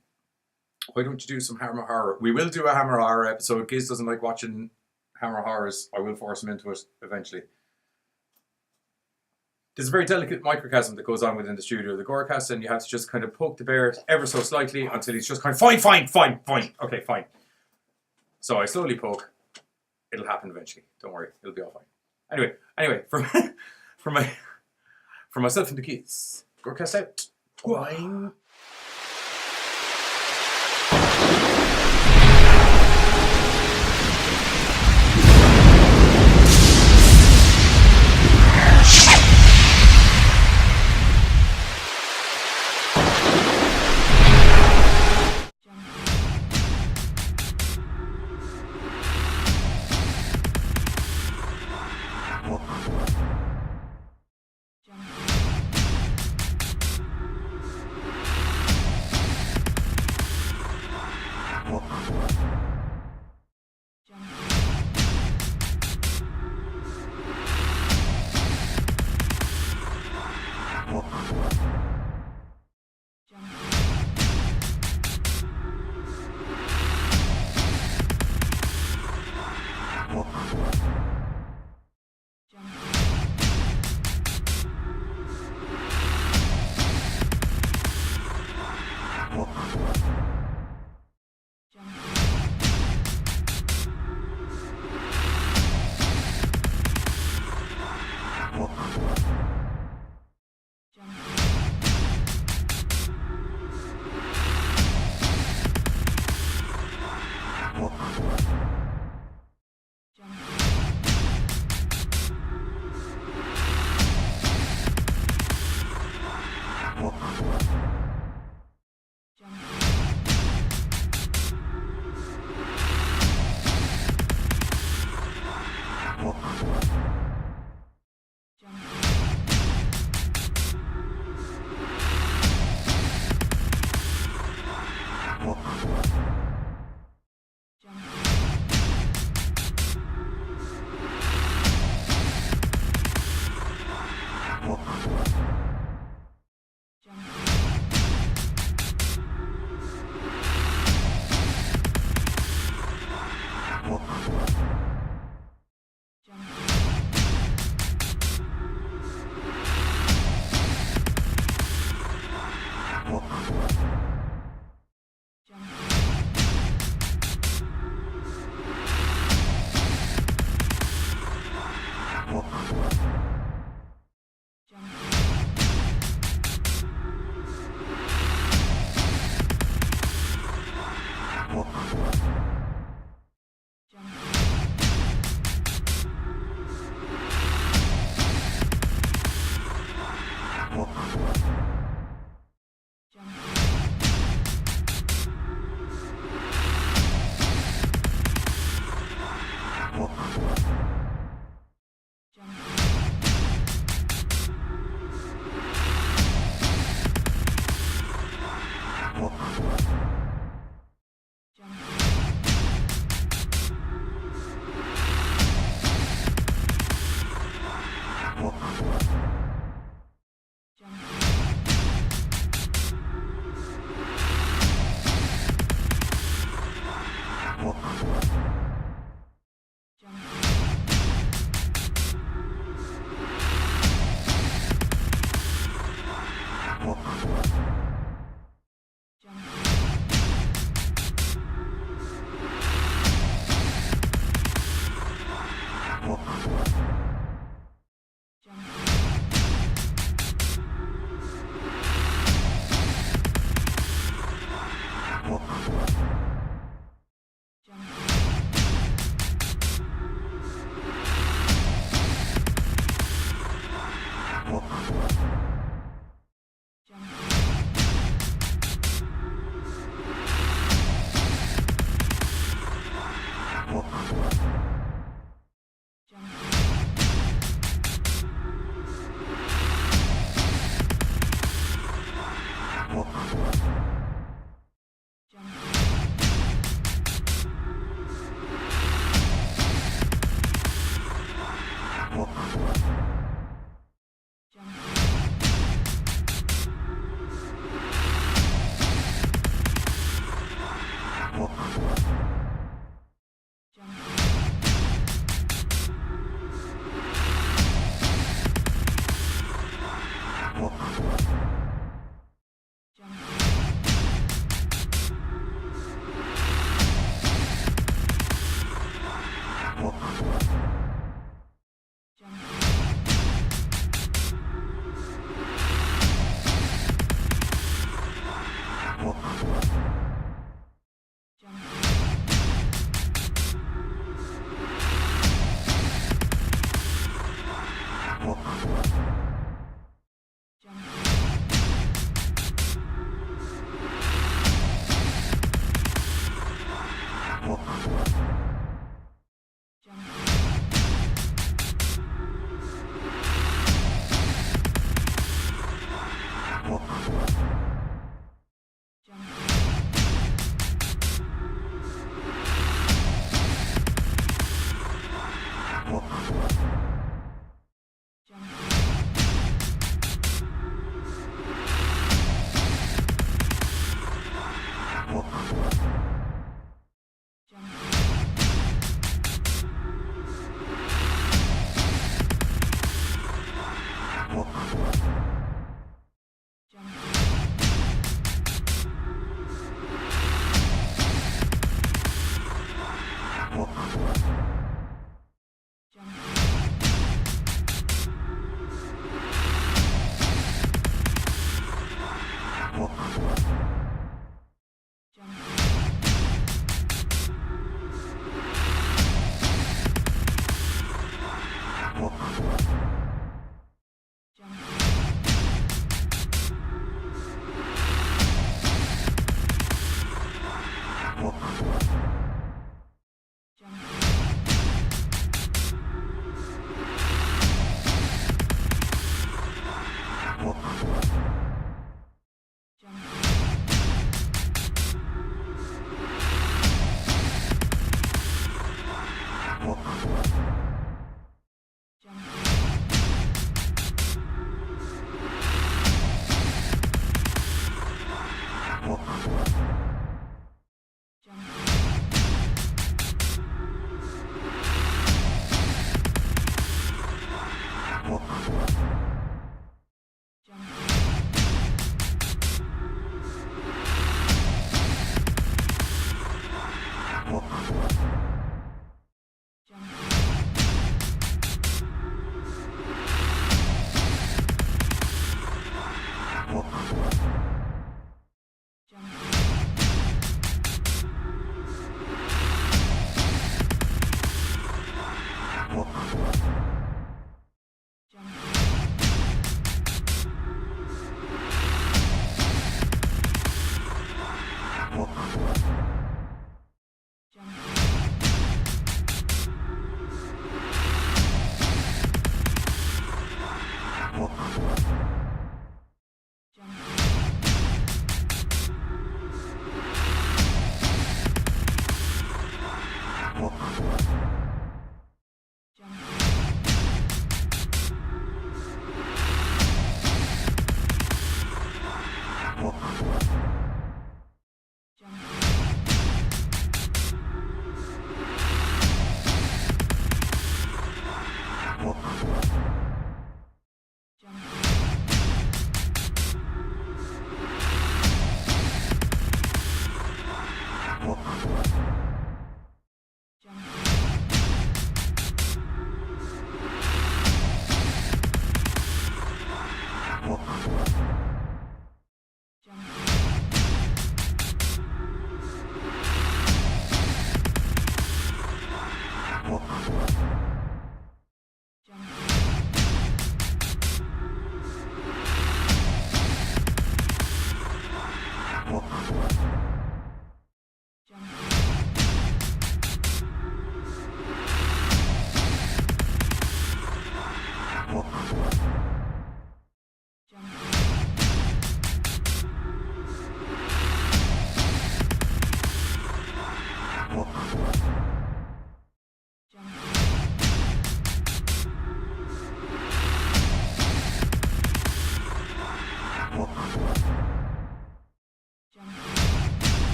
don't you do some Hammer Horror? We will do a Hammer Horror episode. Giz doesn't like watching Hammer Horrors. I will force him into it eventually. There's a very delicate microcosm that goes on within the studio, the GoreCast, and you have to just kind of poke the bear ever so slightly until he's just kind of fine. Okay, fine. So I slowly poke. It'll happen eventually. Don't worry, it'll be all fine. Anyway, for myself and the kids, GoreCast out. Bye. Jump.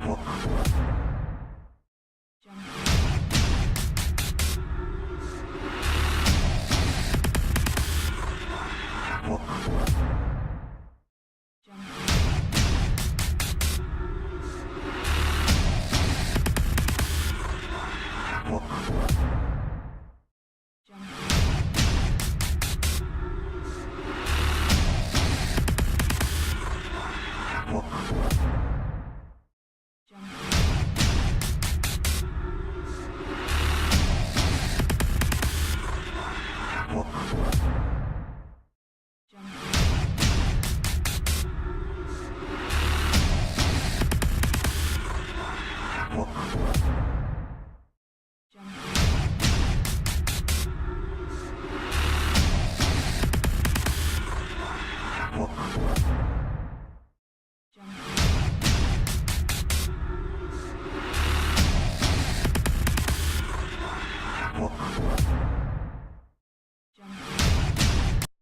Jump.